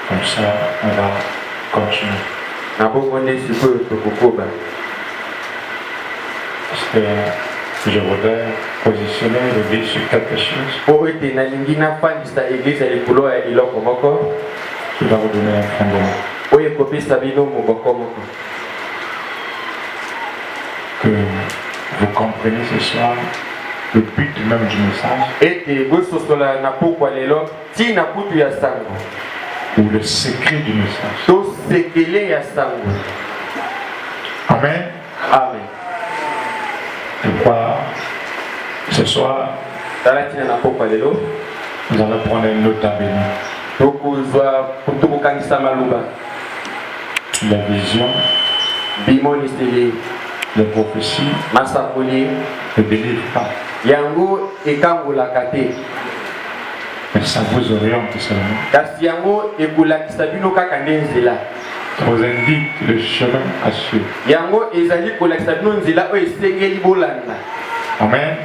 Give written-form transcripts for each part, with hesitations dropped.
Comme ça, on va continuer. Parce que je voudrais positionner l'église sur quelque chose qui va vous donner un fondement. Que vous comprenez ce soir le but même du message. Ou le secret du message. Amen. Amen. Et quoi, ce soir, nous allons prendre une note à bénir. La vision, les prophéties, ne délivrent pas. Mais ça vous oriente seulement. Ça vous indique le chemin à suivre. Amen. Amen.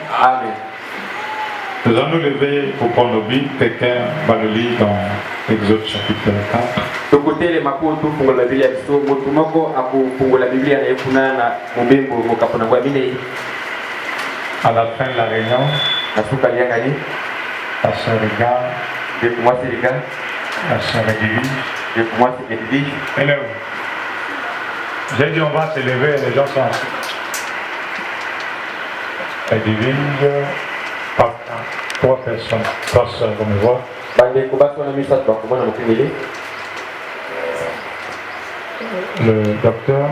Nous allons nous lever pour prendre nos Bibles. Quelqu'un va le lire dans Exode chapitre 4. À la fin de la réunion, la sœur regarde, la sœur dirige. Hello. J'ai dit on va se lever, les gens sont assis. Elle dirige par 3 personnes. 3 sœurs, vous me voyez. Le docteur,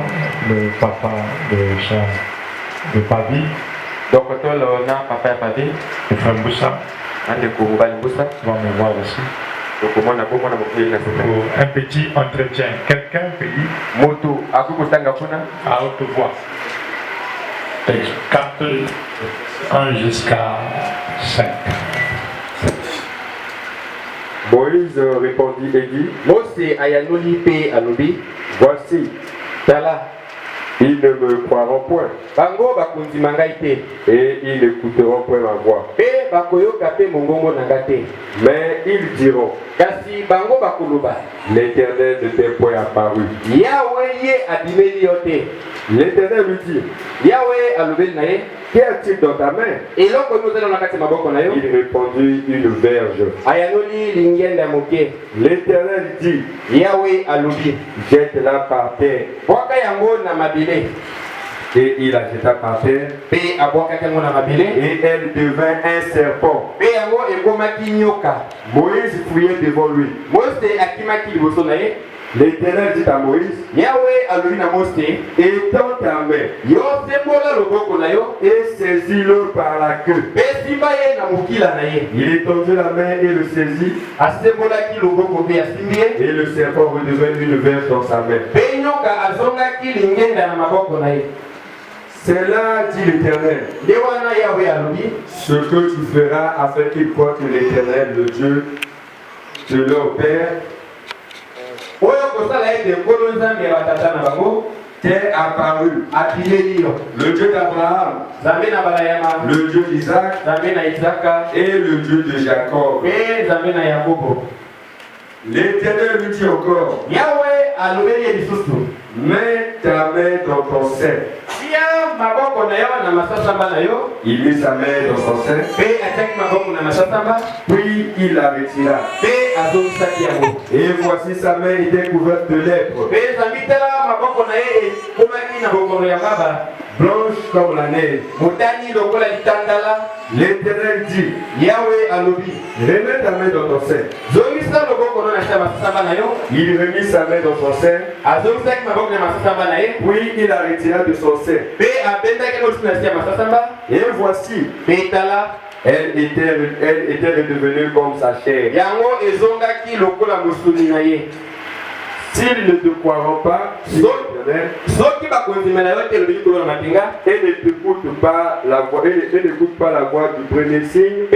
le papa de Pavi, Docteur Léonard, papa Pavi, le frère Mboussa, vont me voir aussi. Pour un petit entretien, quelqu'un peut dire à haute voix. Texte 4, 1 jusqu'à 5. Moïse répondit et dit, voici, Tala, ils ne me croiront point. Et ils n'écouteront point ma voix. Mais ils diront, l'Éternel ne t'est point apparu. L'Éternel lui dit, qu'y a-t-il dans ta main? Il répondit, une verge. L'Éternel dit, jette-la par terre. Et il la jeta par terre. Et elle devint un serpent. Moïse fouillait devant lui. L'Éternel dit à Moïse, étends ta main et saisis-le par la queue. Il étendit la main et le saisit. Et le serpent redevint une verge dans sa main. C'est là, dit l'Éternel, ce que tu feras afin qu'ils croient que l'Éternel, le Dieu de leur père, t'est apparu. Le Dieu d'Abraham, le Dieu d'Isaac et le Dieu de Jacob. L'Éternel lui dit encore, mets ta main dans ton sein. Il mit sa main dans son sein, puis il la retira. Et voici sa main était couverte de lèpre, blanche comme la neige. L'Éternel dit, remets ta main dans ton sein. Il remit sa main dans son sein, puis il la retira de son sein. Et voici, elle était redevenue comme sa chair. S'ils ne te croiront pas, et ne t'écoutent pas la voix, et n'écoutent pas la voix du premier signe,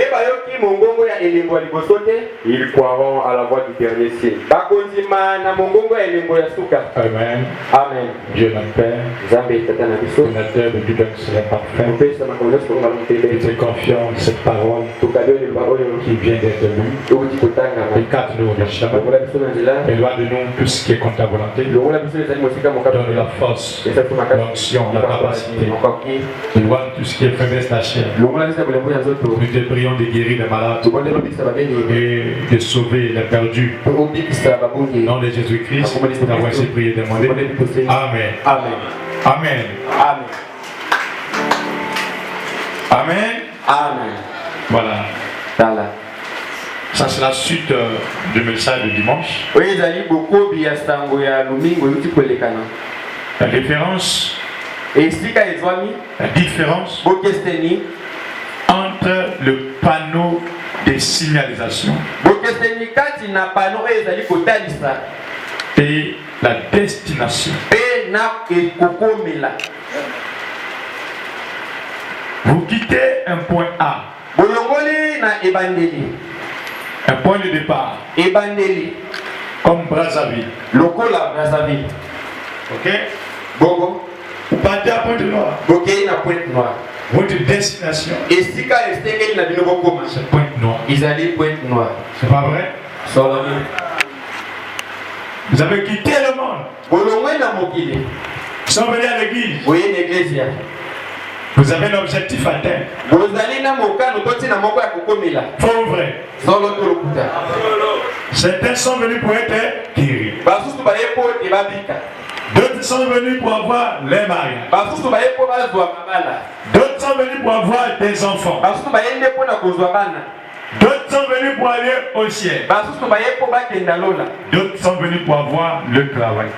ils croiront à la voix du dernier signe. Amen. Amen. Dieu notre Père, donateur de Dieu serait parfait. Je te confie cette parole qui vient d'être lue. Et Écarte-nous, éloigne-nous tout ce qui est contre ta volonté. Donne la force, l'onction, la capacité. Éloigne tout ce qui est faiblesse de la chair. Nous te prions de guérir les malades et de sauver les perdus. Au nom de Jésus-Christ, nous avons ainsi prié et demandé. Amen. Amen. Amen. Amen. Amen. Amen. Voilà. Voilà. Ça c'est la suite du message de dimanche. La différence entre le panneau de signalisation et la destination. Vous quittez un point A, un point de départ, comme Brazzaville. Ok? Vous partez à Pointe-Noire. Votre destination, c'est Pointe-Noire. C'est pas vrai? Vous avez quitté le monde. Vous sont venus à l'église. Vous avez l'objectif atteint. Faux ou vrai? Certains sont venus pour être guéris. D'autres sont venus pour avoir les mariages. D'autres sont venus pour avoir des enfants. D'autres sont venus pour aller au ciel. D'autres sont venus pour avoir le travail.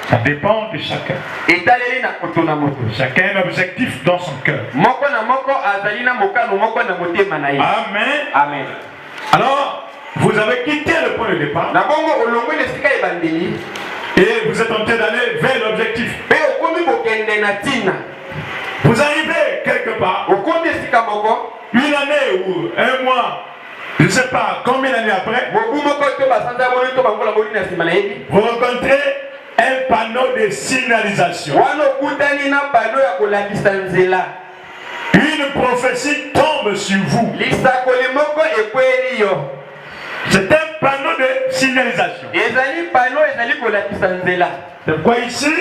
Ça dépend de chacun. Chacun a un objectif dans son cœur. Amen. Amen. Alors, vous avez quitté le point de départ et vous êtes en train d'aller vers l'objectif. Vous arrivez quelque part, une année ou un mois, je ne sais pas combien d'années après, vous rencontrez un panneau de signalisation. Une prophétie tombe sur vous. C'est un panneau de signalisation. C'est quoi ici?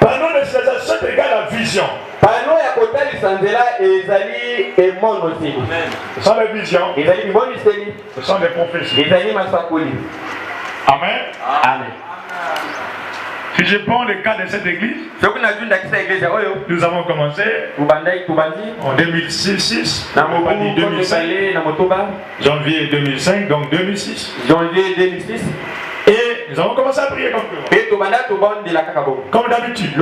Panneau de signalisation égale la vision. Ce sont les visions. Ce sont les prophéties. Amen. Amen. Si je prends le cas de cette église, nous avons commencé en 2006, janvier 2005, donc 2006. Et nous avons commencé à prier comme d'habitude.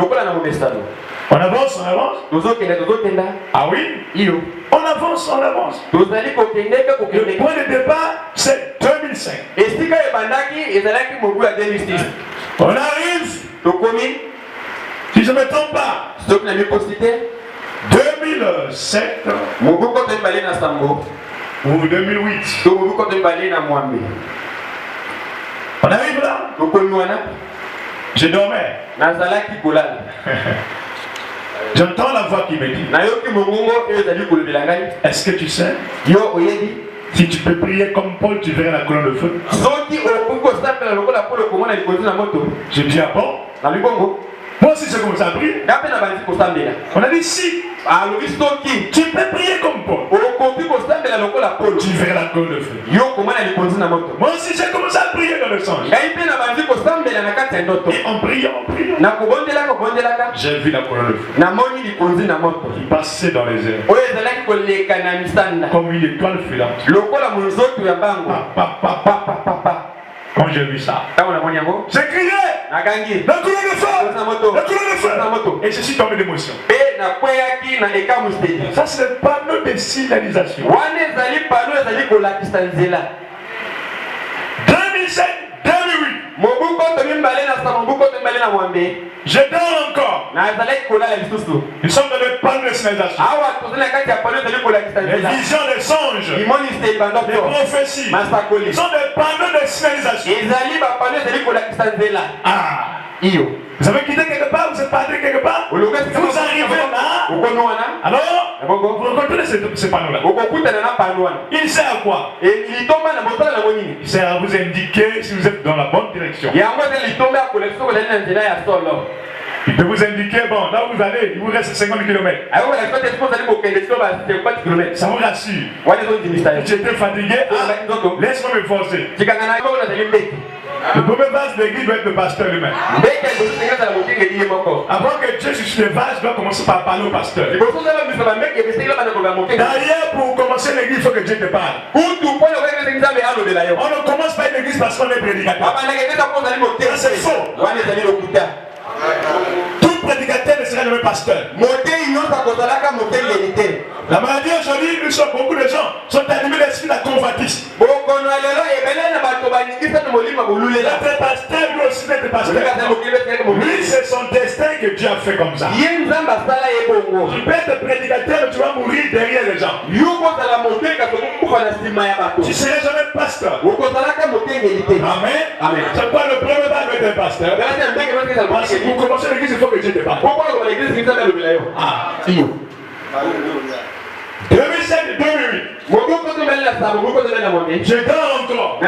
On avance. Ah oui? On avance. Le point de départ, c'est 2005. On arrive, si je ne me trompe pas, 2007 ou 2008. On arrive là. Je dormais. J'entends la voix qui me dit, est-ce que tu sais, si tu peux prier comme Paul, tu verras la colonne de feu? Je dis, ah bon? Moi aussi, j'ai commencé à prier. On a dit, si tu peux prier comme Paul, tu verras la colonne de feu. Moi aussi, j'ai commencé à prier dans le songe. Et en priant, j'ai vu la colonne de feu qui passait dans les airs comme une étoile filante. Quand j'ai vu ça, j'ai crié, la colonne de feu, la colonne de feu. Et je suis tombé d'émotion. Ça, c'est le panneau de signalisation. 2007, 2008. Je dors encore. Nous sommes dans le panneau de signalisation. Les visions, les songes, les prophéties sont des panneaux de signalisation. Ah. Vous avez quitté quelque part, vous êtes parti quelque part, vous arrivez là, alors vous rencontrez ce panneau-là. Il sert à quoi? Il sert à vous indiquer si vous êtes dans la bonne direction. Il peut vous indiquer, bon, là où vous allez, il vous reste 50 km. Ça vous rassure. Si tu étais fatigué, laisse-moi me forcer. Le premier vase de l'église doit être le pasteur lui-même. Avant que Dieu suscite les vases, doit commencer par parler au pasteur. D'ailleurs, pour commencer l'église, il faut que Dieu te parle. On ne commence pas une église parce qu'on est prédicateur. C'est faux. Tout prédicateur ne sera jamais pasteur. La maladie aujourd'hui, beaucoup de gens sont animés d'esprit de la convoitise. L'être pasteur, lui aussi d'être pasteur. Lui, c'est son destin que Dieu a fait comme ça. Tu peux être prédicateur, tu vas mourir derrière les gens. Tu ne seras jamais pasteur. Amen. C'est quoi le premier pas de être pasteur? Parce que pour commencer l'église, il faut que Dieu te parle. 2007 et 2008. Je dors encore.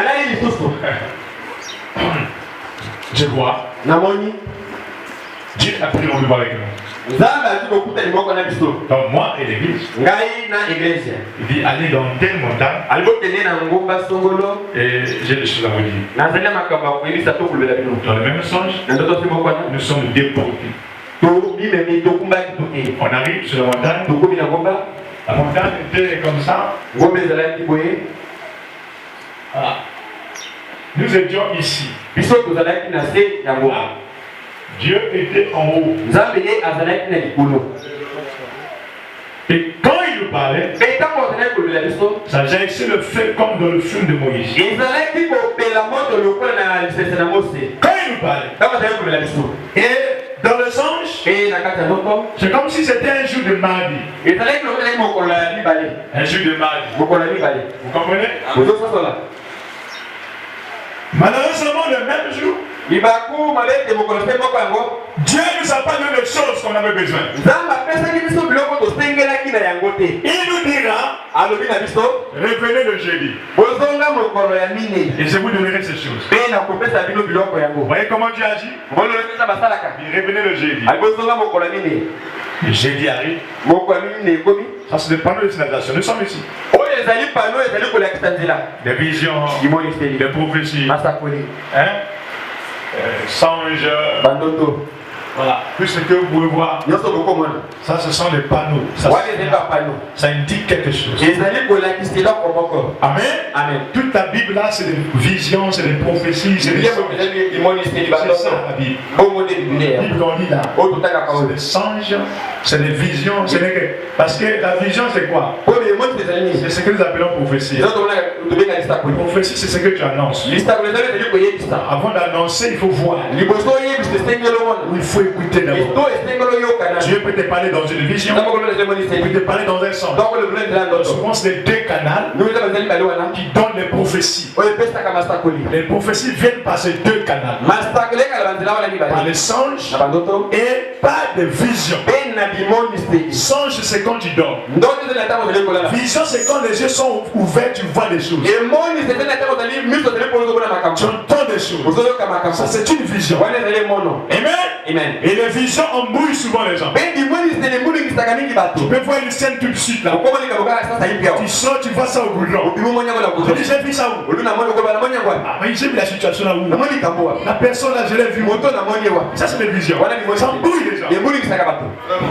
Je vois. Dieu a pris rendez-vous avec nous. Donc moi et l'église. Il dit allez dans telle montagne. Et j'ai des choses à vous dire. Dans le même songe, nous sommes déportés. On arrive sur la montagne. La montagne était comme ça. Voilà. Nous étions ici. Dieu était en haut. Et quand il nous parlait, ça jaillissait le feu comme dans le film de Moïse. Quand il nous parlait, et dans le songe, c'est comme si c'était un jour de mardi. Un jour de mardi. Vous comprenez? Malheureusement, le même jour, Dieu ne nous a pas donné les choses qu'on avait besoin. Il nous dira, revenez le jeudi. Et je vous donnerai ces choses. Vous voyez comment Dieu agit? Il revenait le jeudi. Le jeudi arrive. Ça c'est des panneaux de signalisation. Nous sommes ici. Des visions, des prophéties, hein? Songe, voilà, tout ce que vous pouvez voir, ça ce sont des panneaux, ça indique quelque chose. Amen. Amen. Toute la Bible là c'est des visions, c'est des prophéties, c'est des songes. C'est ça la Bible. La Bible qu'on lit là, c'est des songes, c'est des visions, c'est des... parce que la vision c'est quoi? C'est ce que nous appelons prophétie. Prophétie c'est ce que tu annonces. Avant d'annoncer il faut voir. Il faut écouter d'abord. Dieu peut te parler dans une vision, il peut te parler dans un songe. Souvent c'est les deux canaux qui donnent les prophéties. Les prophéties viennent par ces deux canaux. Par les songes et par des visions. Songe c'est quand tu dors. Vision c'est quand les yeux sont ouverts, tu vois des choses. Tu entends des choses. Ça c'est une vision. Amen. Et les visions embrouillent souvent les gens. Tu peux voir une scène tout de suite là. Tu sors, tu vois ça au goudron. Tu dis j'ai vu ça où? Ah, mais j'ai vu la situation là où? La personne là je l'ai vu. Ça c'est des visions. Ça embrouille les gens.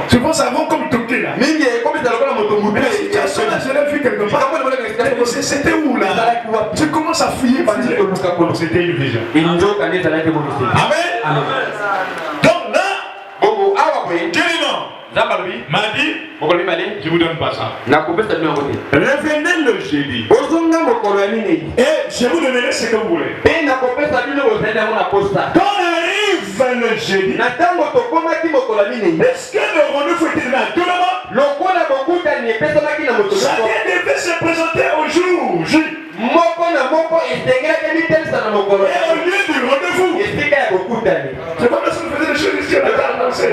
Souvent ça va comme toquer là. Mais la situation là je l'ai vu quelque part. C'était où là? Tu commences à fouiller. C'était une vision. Amen. Donc là, Dieu dit non. M'a dit, je vous donne pas ça. Revenez le jeudi. Et je vous donnerai ce que vous voulez. Quand arrive le jeudi, est-ce que le rendez-vous était là tout le monde? Chacun devait se présenter au jour J. Et au lieu du rendez-vous, c'est comme c'est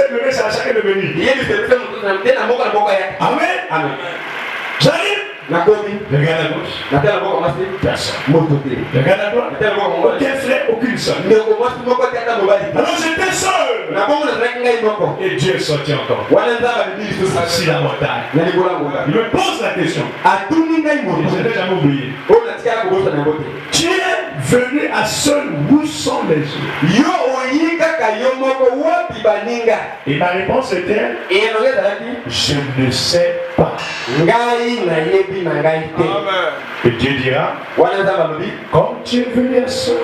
donné, c'est à chacun de venir. Amen. Amen. J'arrive. Je regarde à gauche. Personne. Je regarde à droite. Aucun frère, aucune soeur. Alors j'étais seul. Et Dieu est sorti encore. Assis la montagne. Il me pose la question. Je n'ai jamais oublié. Tu es venu à seul, où sont les yeux? Et ma réponse était, je ne sais pas. Et Dieu dira, comme tu es venu à seul,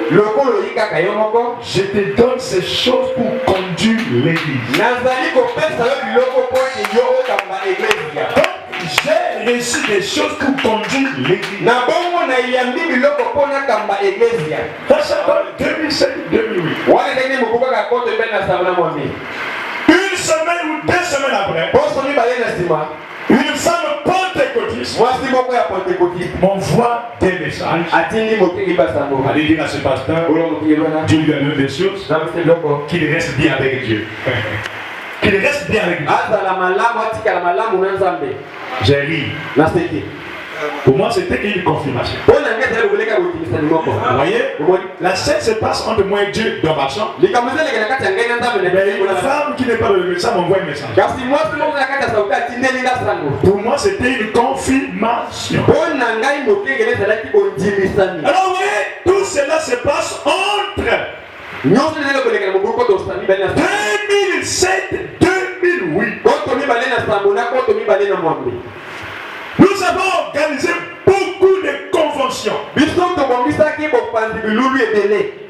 je te donne ces choses pour conduire l'église. J'ai reçu des choses pour conduire l'église. Ça donne 2007-2008. Une semaine ou 2 semaines après, une femme pentecôtiste m'envoie des messages. Allez dire à ce pasteur, Dieu lui a donné des choses, qu'il reste bien avec Dieu. Qu'il reste bien avec Dieu. J'ai ri. Pour moi, c'était une confirmation. Vous voyez, la scène se passe entre moi et Dieu dans ma chambre. Mais une femme qui n'est pas le médecin m'envoie un message. Pour moi, c'était une confirmation. Alors, vous voyez, tout cela se passe entre 2007-2008. Nous avons organisé beaucoup de conventions.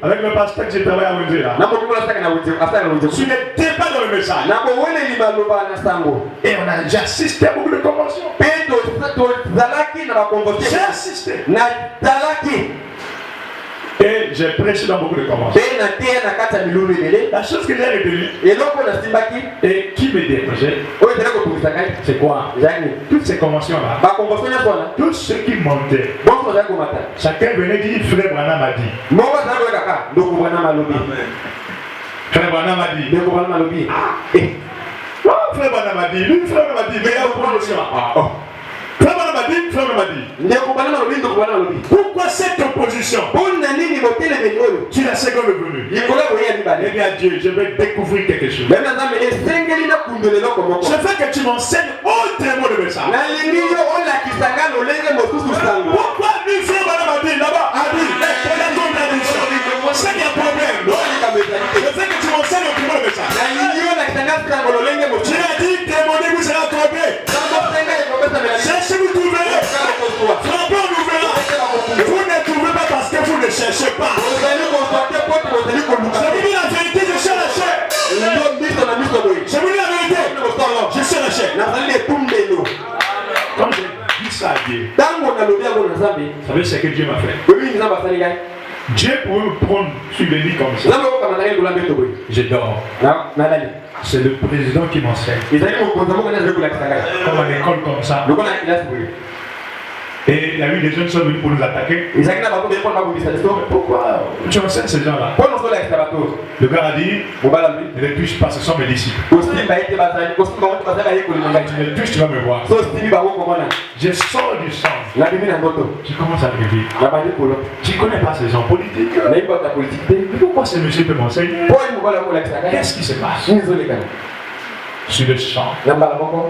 Avec le pasteur que j'ai travaillé à Wendela. Tu n'étais pas dans le message. Et j'ai assisté à beaucoup de conventions. J'ai assisté. Et j'ai prêché dans beaucoup de conventions. La chose que j'ai retenue et qui me dérangeait, c'est quoi? Toutes ces conventions-là, tous ceux qui montaient, chacun venait dire, frère Branham a dit. Frère Branham a dit. Frère Branham a dit. Lui, frère Branham a dit. Mais il y a une promotion. Frère Branham a dit. Frère Branham a dit. Pourquoi cette opposition? Tu es la seconde venue. Eh bien Dieu, je vais découvrir quelque chose. Je veux que tu m'enseignes autrement le message. Pourquoi lui, frère Branham a dit là-bas? A dit, la contradiction. C'est qu'il y a un problème. Je veux que tu m'enseignes autrement le message. Tu as dit, demandez-vous sera accordé. Cherchez, vous trouverez. Frappez, on ouvrira. Vous ne trouvez pas parce que vous ne cherchez pas. Je vous dis la vérité, je suis la chair. Je vous dis la vérité, je suis la chair. Quand j'ai dit ça à Dieu, vous savez ce que Dieu m'a fait? Dieu pouvait me prendre sur le lit comme ça. Je dors. C'est le président qui m'enseigne. Comme à l'école comme ça. Et il y a eu des jeunes qui sont venus pour nous attaquer. Pourquoi tu enseignes ces gens-là? Le gars a dit, ne les touche pas, ce sont mes disciples. Tu les touches, tu vas me voir. Je sors du sang. Tu commences à me dire, tu ne connais pas ces gens politiques. Mais pourquoi ce monsieur peut m'enseigner? Qu'est-ce qui se passe? Sur le champ,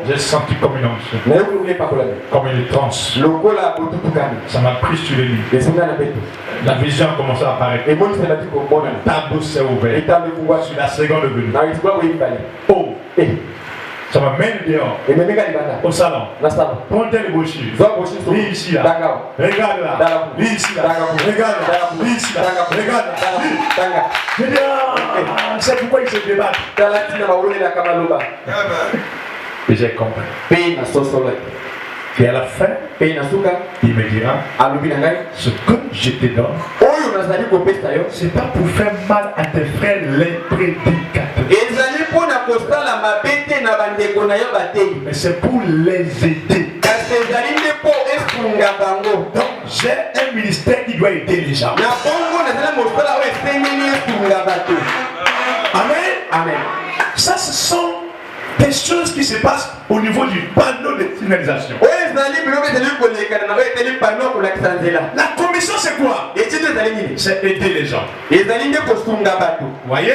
j'ai senti comme une onction, comme une transe. Ça m'a pris sur le lit. La vision a commencé à apparaître. Le tableau s'est ouvert sur la seconde venue. Oh! Ça m'amène dehors, au salon. Prends les brochures. Lis ici là. Regarde là. Lis ici là. Regarde là. Lis ici là. Regarde là. Je dis, c'est pourquoi ils se débattent. Et j'ai compris. Et à la fin, il me dira, ce que je te donne, c'est pas pour faire mal à tes frères les prédicateurs. Mais c'est pour les aider. Donc j'ai un ministère qui doit aider les gens. Amen. Amen. choses qui se passent au niveau du panneau de signalisation. La commission, c'est quoi? C'est aider les gens. Vous voyez?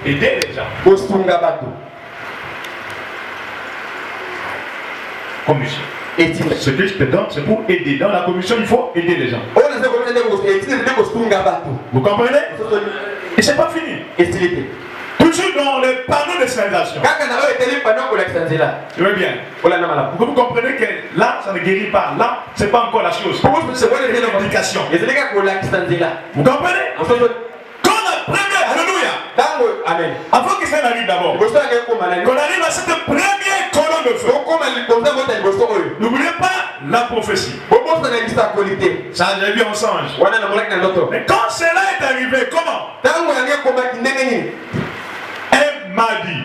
Aider les gens. Commission. Ce que je te donne, c'est pour aider. Dans la commission, il faut aider les gens. Vous comprenez? Et c'est pas fini. Toujours dans les panneaux de signalisation. Tu veux bien? Vous comprenez que là, ça ne guérit pas. Là, c'est pas encore la chose. C'est l'indication. Vous comprenez? Quand la première, alléluia. Amen. Avant que ça n'arrive d'abord, qu'on arrive à cette première colonne de feu. N'oubliez pas la prophétie. Ça, j'ai vu en songe. Mais quand cela est arrivé, comment? Elle m'a dit,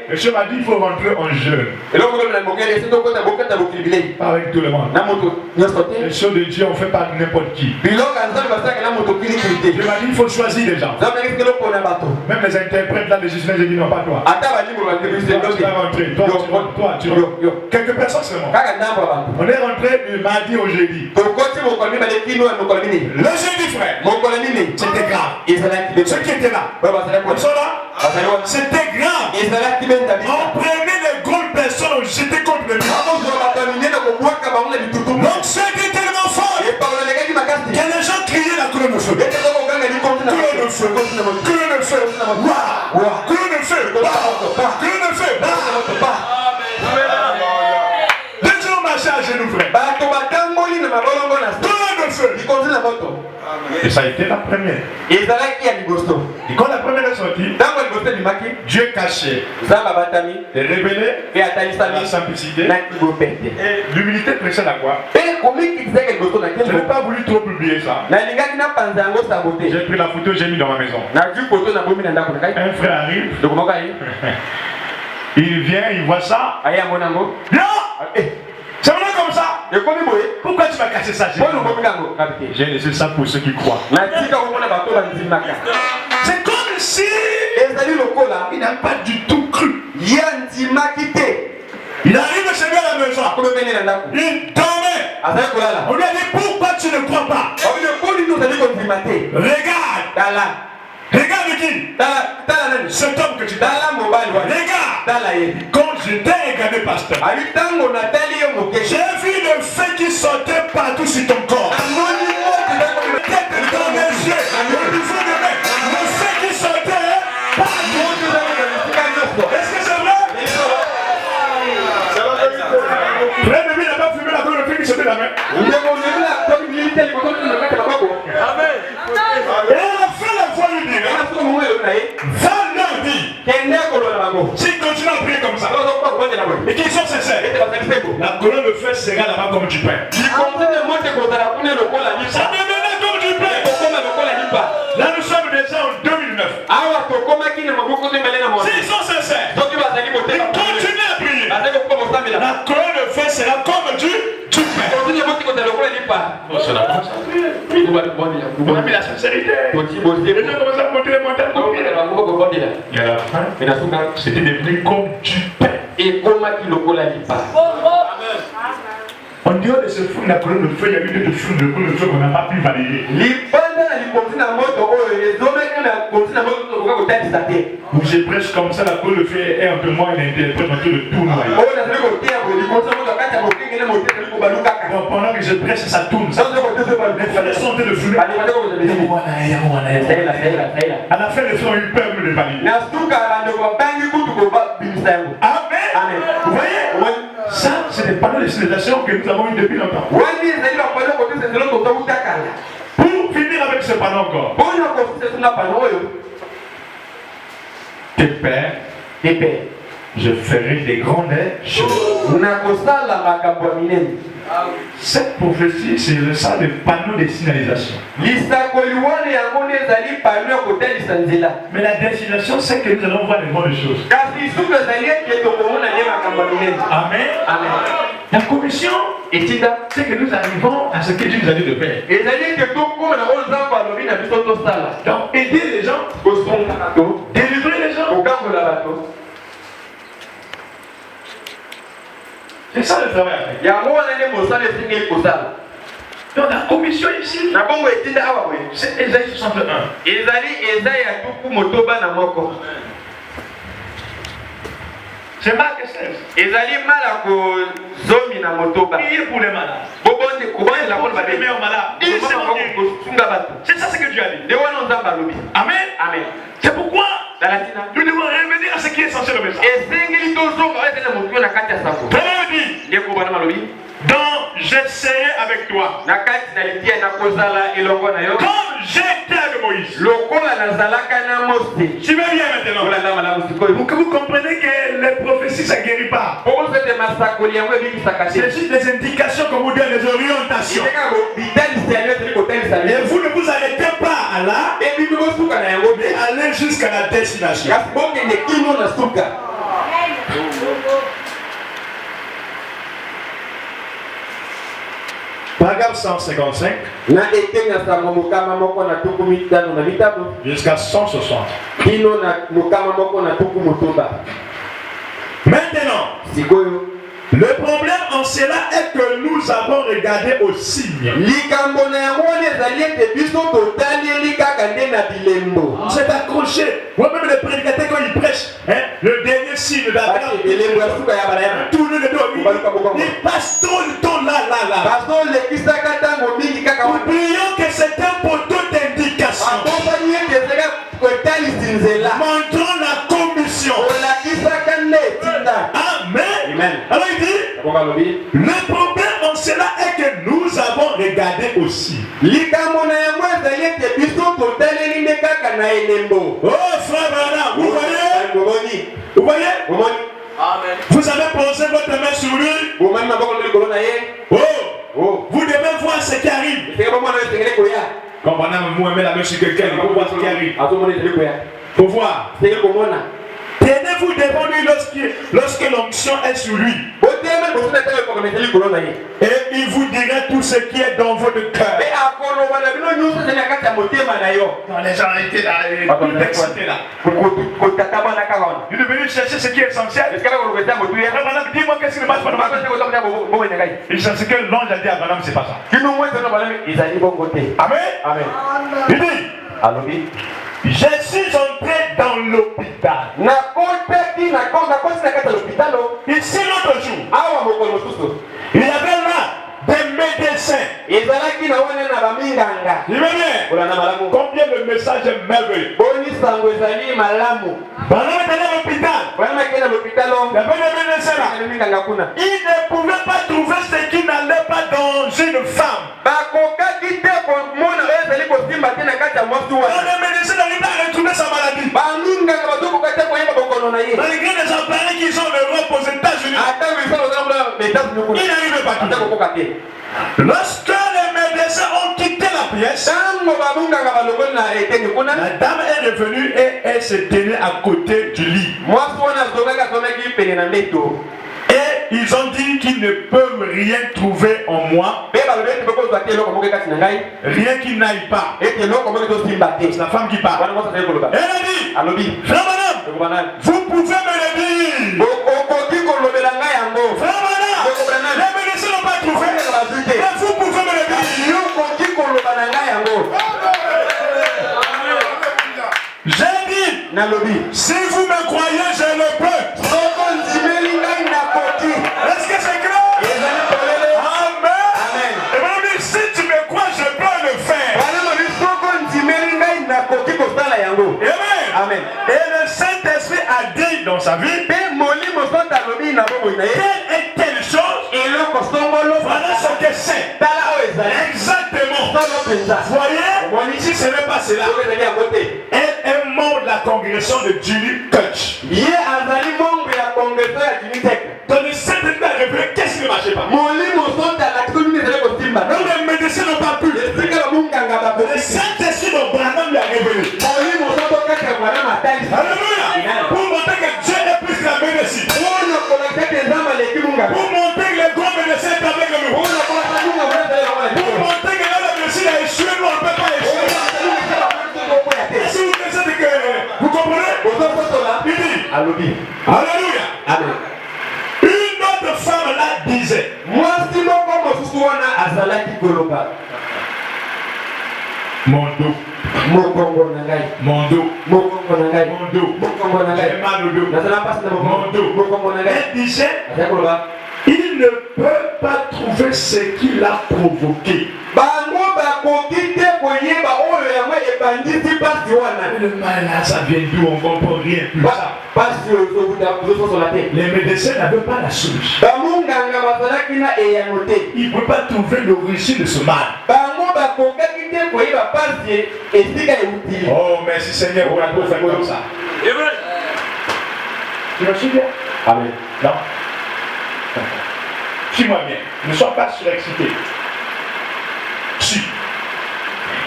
monsieur m'a dit, il faut rentrer en jeûne. Pas avec tout le monde. Les choses de Dieu, on ne fait pas n'importe qui. Je m'a dit, il faut choisir des gens. Même les interprètes, là, les juges, j'ai dit non, pas toi. Tu vas rentrer. Toi, tu vas. Quelques personnes seulement. On est rentré du mardi au jeudi. Le jeudi, frère, c'était grave. Ceux qui étaient là, ils sont là. C'était grave. On prenait les grandes personnes, on jetait contre les murs. Donc c'était tellement fort que les gens criaient la colonne de feu. Colonne de feu, colonne de feu, colonne de feu, colonne de feu. Les gens marchaient à genoux, frère. Colonne de feu. Et ça a été la première. Et quand la première est sortie, Dieu caché et révélé la simplicité et l'humilité précède à quoi? Je n'ai pas voulu trop publier ça. J'ai pris la photo, j'ai mis dans ma maison. Un frère arrive. Il vient, il voit ça. Non! C'est vraiment comme ça. Pourquoi tu vas casser ça? J'ai laissé ça pour ceux qui croient. C'est comme si il n'a pas du tout cru. Il arrive chez lui à la maison. Il dormait. On lui a dit, pourquoi tu ne crois pas? Regarde. Regarde qui? Cet homme que tu as. Regarde. Quand je t'ai regardé, pasteur, j'ai vu le feu qui sortait partout sur ton corps. Peut-être dans mes yeux, au niveau de mes, le feu qui sortait partout. Est-ce que c'est vrai? Frère Bébé n'a pas fumé la colonne de feu qui sortait de la main. Amen. Et à la fin, la foi lui dit, va leur dire, s'il continue à prier comme ça, et qu'ils sont sincères, la colonne de feu sera là-bas comme du pain. Ça devenait comme du pain. Là, nous sommes déjà en 2009. S'ils sont sincères, ils continuent à prier. La colonne de feu sera comme du pain. Oh, c'est la commence à prier. On a mis la sincérité. Les gens commencent à monter les montagnes. Et à la fin, c'était devenu comme du pain. En dehors de ce fou de la colonne de feu, il y a eu d'autres fous de colonne de feu qu'on n'a pas pu valider. Où je prêche comme ça, la colonne de feu est un peu moins une interprétation de tout noyau. Donc pendant que je prêche, ça tourne. Les fallait sentir le feu. À la fin, les gens ont eu peur de le valider. Amen. Vous voyez? Ça, c'est des panneaux de signalisation que nous avons eu depuis longtemps. Pour finir avec ce panneau encore. Tes pères, je ferai des grandes choses. Cette prophétie, c'est le ça des panneaux de signalisation. Mais la destination, c'est que nous allons voir les bonnes choses. Amen. Amen. La commission, c'est que nous arrivons à ce que Dieu nous a dit de faire. Donc, aider les gens, délivrer les gens. C'est ça le travail à faire. Il y a un moment où Donc la commission ici, c'est Ésaïe 61. C'est Marc 16. Priez pour les malades. Les meilleurs malades. C'est ça ce que Dieu a dit. Amen. Amen. C'est pourquoi nous devons revenir à ce qui est essentiel au message. Très dit. Donc j'essaierai avec toi. Comme j'étais avec Moïse. Tu vas bien maintenant. Vous comprenez que les prophéties ça ne guérit pas. C'est juste des indications qu'on vous donne, des orientations. Et vous ne vous arrêtez pas à là, mais allez jusqu'à la destination. Paragraphe 155 jusqu'à 160. Maintenant, le problème en cela est que nous avons regardé au signe. On s'est accroché. Moi-même, le prédicateur, quand il prêche, le dernier signe d'Abraham, tourne le dos, il passe tout le temps là. Oublions que c'est un poteau d'indication. Montrons la commission. Amen. Alors il dit, le problème en cela est que nous avons regardé aussi. Oh frère Bernard, vous voyez? Vous voyez? Amen. Vous avez posé votre main sur lui. Oh, vous devez voir ce qui arrive. Quand on a mis la main sur quelqu'un, il faut voir ce qui arrive. Faut voir. Tenez-vous devant lui lorsque l'onction est sur lui. Et il vous dira tout ce qui est dans votre cœur. Quand les gens étaient là, tout excités là. Il est venu chercher ce qui est essentiel. Dis-moi qu'est-ce qui ne marche pas. Il cherche que l'ange a dit à Abraham, c'est pas ça. Amen. Il dit, je suis entré dans l'hôpital. Ici l'autre jour, il y avait là des médecins. Combien de messages est merveilleux. Pendant qu'il était à l'hôpital, il y avait des médecins là. Ils ne pouvaient pas trouver ce qui n'allait pas dans une femme. Les médecins n'arrivent pas à retrouver sa maladie. Malgré les appareils qu'ils ont en Europe, aux États-Unis, ils n'arrivent pas à trouver. Lorsque les médecins ont quitté la pièce, la dame est revenue et elle se tenait à côté du lit. Et ils ont dit qu'ils ne peuvent rien trouver en moi, rien qui n'aille pas. C'est la femme qui parle. Elle a dit, frère madame, vous pouvez me le dire. Frère madame, les médecins n'ont pas trouvé, mais vous pouvez me le dire. J'ai dit, si vous me croyez, je le peux. Est-ce que c'est clair? Amen. Et vous dites, si tu me crois, je peux le faire. Amen. Et le Saint-Esprit a dit dans sa vie, quelle est telle chose, voilà ce que c'est. Exactement. Voyez, ici ce n'est pas cela. Elle est membre de la congrégation de Julie Kutch. Dans le Saint-Esprit a révélé qu'est-ce qui ne marchait pas. Les médecins n'ont pas pu. Le Saint-Esprit de Branham lui a révélé. Alléluia. Pour montrer que Dieu est plus que la médecine. Pour montrer que les grands médecins sont avec nous. Pour montrer que la médecine a échoué, nous on ne peut pas échouer. Si vous pensez que vous comprenez? Il dit, alléluia. Une autre femme l'a Mwasi moko mosusu wana azalaki koloba. Mon dos. Mokongo na ngai. Mon dos. Mokongo na ngai. Mon dos. Mokongo na ngai. J'ai mal au dos. Nazala pasi na Mon dos. mokongo na ngai. Elle disait, Azalaki koloba. il ne peut pas trouver ce qui l'a provoqué. Bango bakoki te koyeba oyo yango ebandisi pasi wana. Le mal là, ça vient d'où? On ne comprend rien plus ça. Pasi ozosola te. Les médecins n'avaient pas la solution. Bamunganga bazalaki na eyano te. Ils ne pouvaient pas trouver l'origine de ce mal. Bango bakokaki te koyeba pasi esika euti. Oh, merci Seigneur pour la cause comme ça. Tu me suis bien? Amen. Non? Suis-moi bien. Ne sois pas surexcité. Si.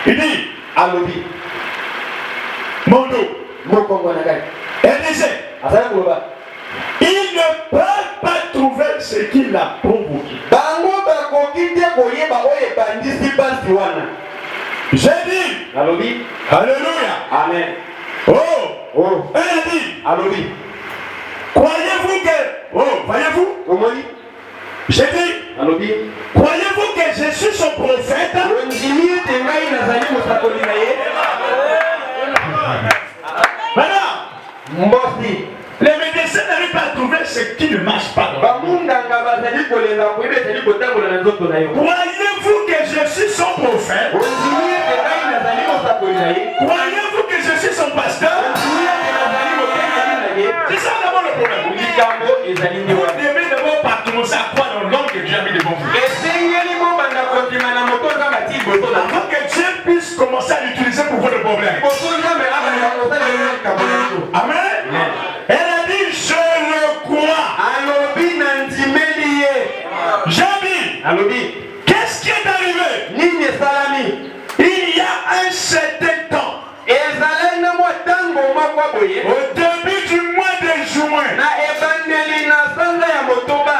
Il dit, Alobi. mon dos. Mokongo na ngai. Elle disait, Azalaki koloba. il ne peut pas trouver ce qui l'a provoqué. Bango bakoki te koyeba oyo ebandisi pasi wana. J'ai dit, Alobi. alléluia. Amen. Oh, elle dit, Alobi. croyez-vous que, voyez-vous, Omoni. j'ai dit, Alobi. croyez-vous que je suis son prophète? Ondimi ete ngai nazali mosakoli na ye. Maintenant, Mbosi. les médecins n'arrivent pas à trouver ce qui ne marche pas. Bamunganga bazali kolenga koyeba ezali kotambola na nzoto na yo. Croyez-vous que je suis son prophète? Ondimi ete ngai nazali mosakoli na ye. Croyez-vous que je suis son pasteur? Ondimi ete nazali mokengeli na ye. C'est ça d'abord le problème. Likambo ezali nde Vous wana. devez d'abord pas commencer à croire dans l'homme que Dieu a mis devant vous. Esengeli mobanda kondima na moto nzambe ati liboso na Avant que Dieu puisse commencer à l'utiliser pour votre problème. liboso nzambe abanda kosalela likambo na yo. Amen. Elle a dit, je le crois. Alobi na ndimeli ye. J'ai dit, Alobi. qu'est-ce qui est arrivé? Nini esalami? Il y a un certain temps, Ezalaki na mwa ntango moko boye. au début du mois de juin, Na ebandeli na sanza ya motoba.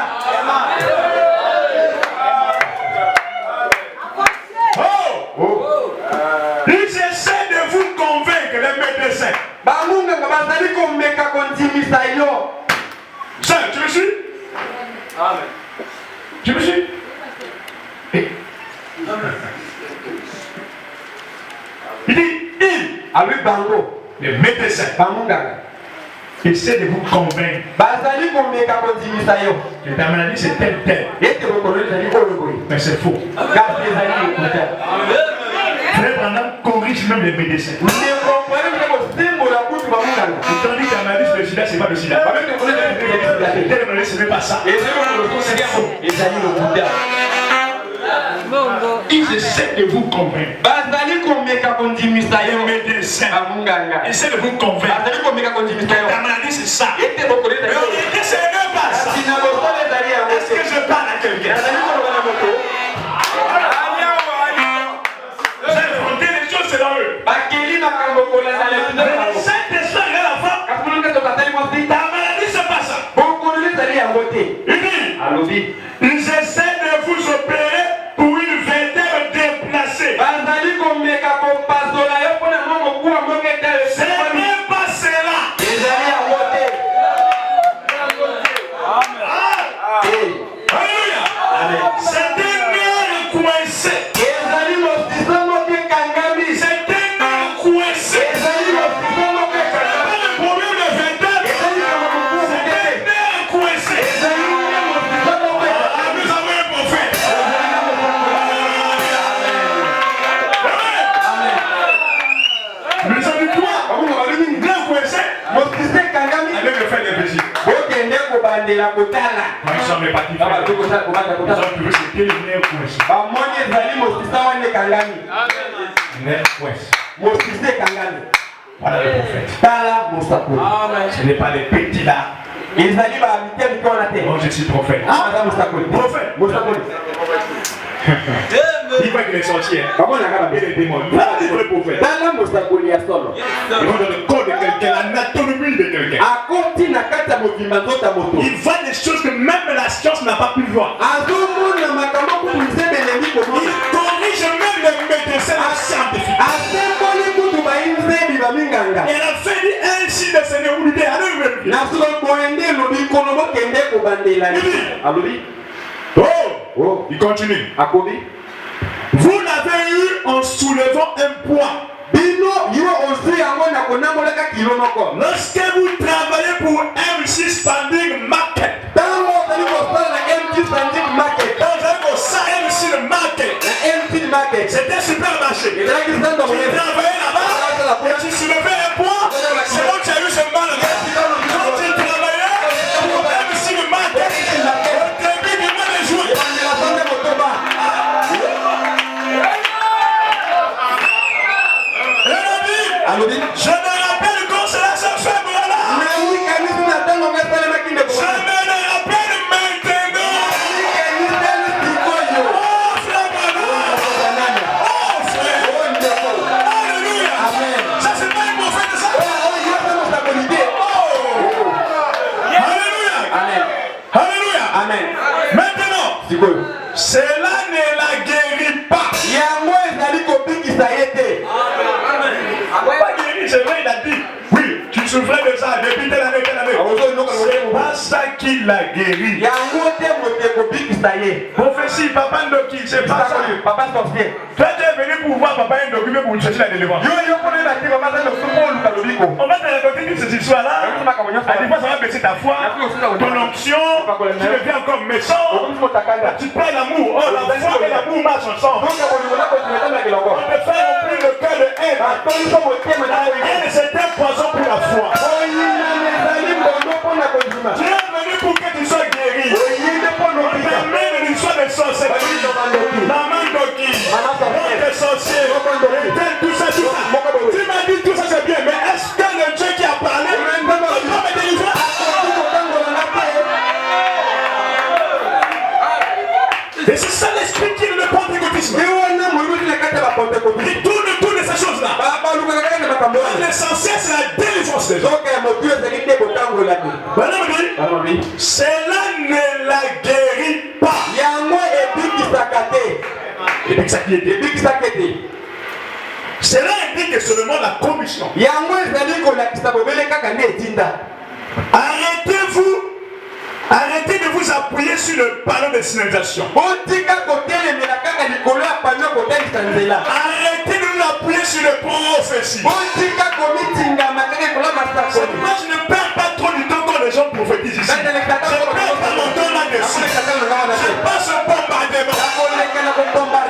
ils essaient de vous convaincre, les médecins. Bamunganga bazali komeka kondimisa yo. Ça, tu me suis? Amen. Tu me suis? Il dit, Avec bango. les médecins, Bamunganga. essaient de vous convaincre Bazali komeka kondimisa yo. que ta maladie c'est tel. Ete bokolo ezali oyo boye. Mais c'est faux. Kasi ezali ekota. Frère Branham corrige même les médecins. Nekompare mpe kosembola kutu bamunganga. Quand on dit que la maladie c'est le sida, c'est pas le sida. Avec le collège de la Telle maladie, ce n'est pas ça. ezali lokuta. Ils essaient de vous convaincre. Bazali komeka kondimisa Les yo. médecins Bamunganga. essaient de vous convaincre. Bazali komeka kondimisa yo. Ta maladie c'est ça. Ete bokolo Mais ezali en oyo. réalité, ce n'est pas ça. Kasi na bosolo ezali yango Est-ce que te. je parle à quelqu'un? Nazali koloba na moto. J'ai affronté les choses selon eux. Bakeli makambo kolanda Mais lekuta le makambo. Saint-Esprit regarde la femme. Kasi mulungu tokatali mwasi. Ta maladie c'est pas ça. Bokolo ezali yango te. Il dit, Alobi. ils essaient de vous opérer pour une vertèbre déplacée. Bazali komeka kopasola yo mpona mongo kuwa mongo etale. Ce n'est pas cela. Ezali yango te. Alléluia. C'est un nerf coincé. Ezali mosisa moko ekangami. C'est un nerf coincé. Ezali mosisa moko Pas ekangami. le problème de vertèbre. Ezali kama mokuwa C'est un te. nerf coincé. Ezali mosisa moko ekangami. Ah, nous avons un prophète. Nous avons quoi? Bamunga babi nini? Nerf coincé. Mosisa ekangami. Allez me faire des visites. Bokende kobandela kotala. Nous sommes les partis. Baba Nous tokosala kobanda kotala. avons trouvé ce qu'est le nerf coincé. Bamoni ezali mosisa wana ekangami. Nerf coincé. Mosisa ekangami. Voilà le prophète. Tala mosakoli. Ce n'est pas les petits là. Ezali bamite mike wana te. Moi je suis prophète. Aza mosakoli. Prophète. Mosakoli. Il voit qu'il est sorti. Hein. Bamona kaka Et be. les démons. Voilà le vrai prophète. Tala mosakoli ya solo. Ils vont dans le corps de quelqu'un, l'anatomie de quelqu'un. Akoti na kati ya mobimba nzoto ya moto. Il voit des choses que même la science n'a pas pu voir. Azomona makambo kutu nzembe elengi Il komona. corrige même les médecins scientifiques. Asemboli kutu bayinzebi baminganga. Et la fait dit ainsi de Seigneur vous dit, allez vous Na solo boyende lobi kono bokende kobandela. Bibi. Alobi. Oh, Il continue. Vous l'avez eu en soulevant un poids. Lorsque vous travaillez pour MC Standing Market, dans un MC Market, c'était un supermarché. Tu travaillais là-bas et tu soulevais un poids, c'est là que tu as eu ce mal. Quand tu travaillais pour MC Market, au début du mois de juin, je me rappelle quand cela se fait, voilà. Je me rappelle maintenant. Oh frère, oh frère. Alléluia. Ça c'est pas une prophète ça. Alléluia. Alléluia. Maintenant, cela ne la guérit pas. Pas guéri, c'est vrai, il a dit. Oui, tu souffrais de ça depuis telle année. C'est pas ça qui l'a guéri. Prophétie, papa Ndoki, c'est pas ça. Toi, tu es venu pour voir papa Ndoki, mais pour chercher la délivrance. On va te raconter cette histoire-là. À des fois, ça va baisser ta foi, ton onction, tu deviens encore méchant. Tu perds l'amour. Oh, la foi et l'amour marchent ensemble. On te fait remplir le cœur de haine. La haine, c'est un poison pour la foi. Tu es venu pour que tu sois guéri. On t'amène l'histoire des sorcelleries. Maman Ndoki, des sorciers, tout ça. Tu m'as dit tout ça c'est bien, mais est-ce que le Dieu qui a parlé peut me délivrer? Et c'est ça l'esprit qui est le pentecôtisme. Il tourne ces choses-là. L'essentiel c'est la délivrance des gens. Cela ne la guérit pas. Cela indique seulement la commission. Arrêtez de vous appuyer sur le panneau de signalisation. Arrêtez de nous appuyer sur le prophétie. Moi, je ne perds pas trop du temps quand les gens prophétisent ici. Je ne perds pas mon temps là-dessus. Je passe un bombardement.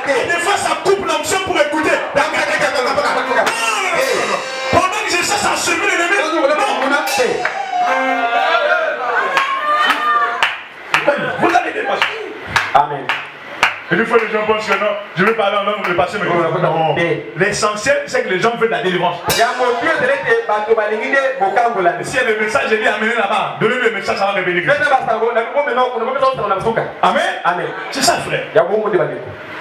Des fois, ça coupe l'onction pour écouter. Pendant que je cherche à suivre l'ennemi. Vous allez dépasser. Amen. Et une fois les gens pensent que non, je vais parler en langue, je vais passer, mais non. L'essentiel, c'est que les gens veulent de la délivrance. Si il y a des messages, j'ai dit amenez là-bas. Donnez le message, ça va révéler. Amen. Amen. C'est ça, frère.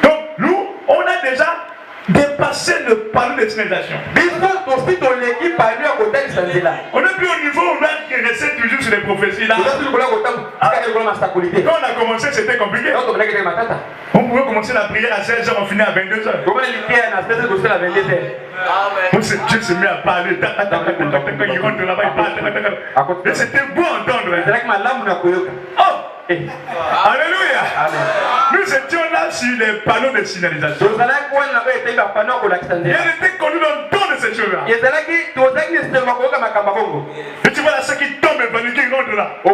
Donc, nous, on a déjà dépassé le panneau de signalisation. On n'est plus au niveau où on va rester toujours sur les prophéties là. Quand on a commencé, c'était compliqué. On pouvait commencer la prière à 16h, on finit à 22h. Dieu se met à parler. Quand il rentre là-bas, il parle. Et c'était beau à entendre. Oh! Alléluia! Nous étions là sur les panneaux de signalisation. Il était connu dans le temps de ces choses-là. Et tu vois là ceux qui tombent et qui rentrent là. Il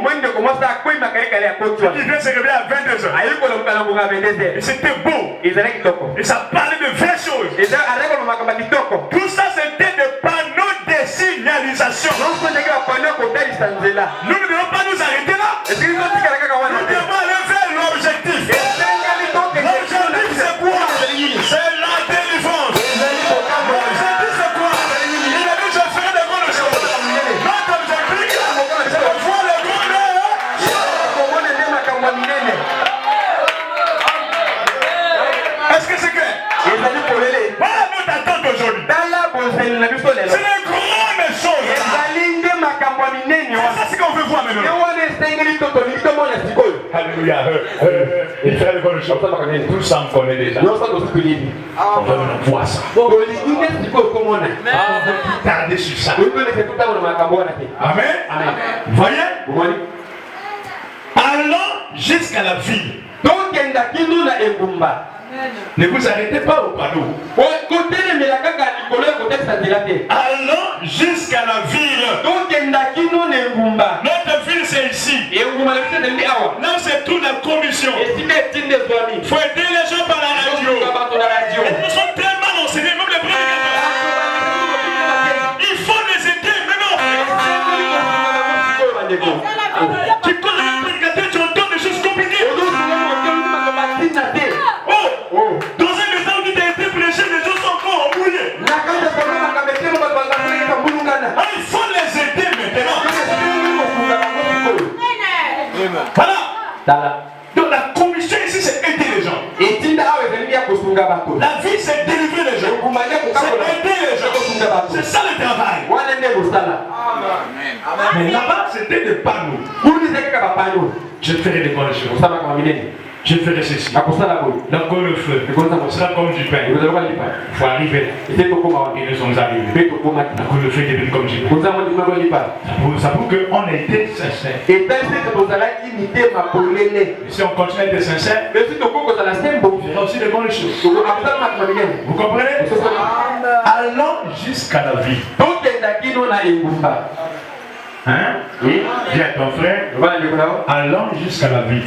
vient se réveiller à 22h. Et c'était beau. Et ça parlait de vraies choses. Tout ça c'était des panneaux de signalisation. Nous ne devons pas nous arrêter là. Nous devons aller vers l'objectif. L'objectif c'est quoi? C'est la délivrance. L'objectif c'est quoi? Il a dit je ferai des grandes choses. Notre objectif c'est de voir les grandes. Est-ce que c'est clair? Voilà notre attente aujourd'hui. C'est les grandes choses. C'est ça ce qu'on veut voir maintenant. Alléluia. Il fait les bonnes choses. Tout ça on connaît déjà. On veut voir ça. On veut tarder sur ça. Amen. Voyez? Allons jusqu'à la ville. Donc endakino na engumba. Ne vous arrêtez pas au panneau. Allons jusqu'à la ville. Notre ville c'est ici. Là c'est toute la commission. Il faut aider les gens par la radio. Et nous sommes tellement enseignés, même les prédicateurs. Il faut les aider, même en fait. Tu connais les prédicateurs, tu entends des choses compliquées. Dans un état où tu as été prêché, les gens sont encore embrouillés. Il faut les aider maintenant. Voilà. Donc la commission ici c'est aider les gens. La vie c'est délivrer les gens. C'est aider les gens. C'est ça le travail. Mais là-bas c'était des panneaux. Je ferai des bonnes choses. Je ferai ceci. Donc comme le feu, ce sera comme du pain. Il faut arriver. Et nous sommes arrivés. Donc le feu est devenu comme du pain. Ça prouve qu'on a été sincères. Si on continue à être sincère, il y aura aussi de bonnes choses. Vous comprenez? Allons jusqu'à la vie. Hein? Oui. Viens ton frère. Allons jusqu'à la vie.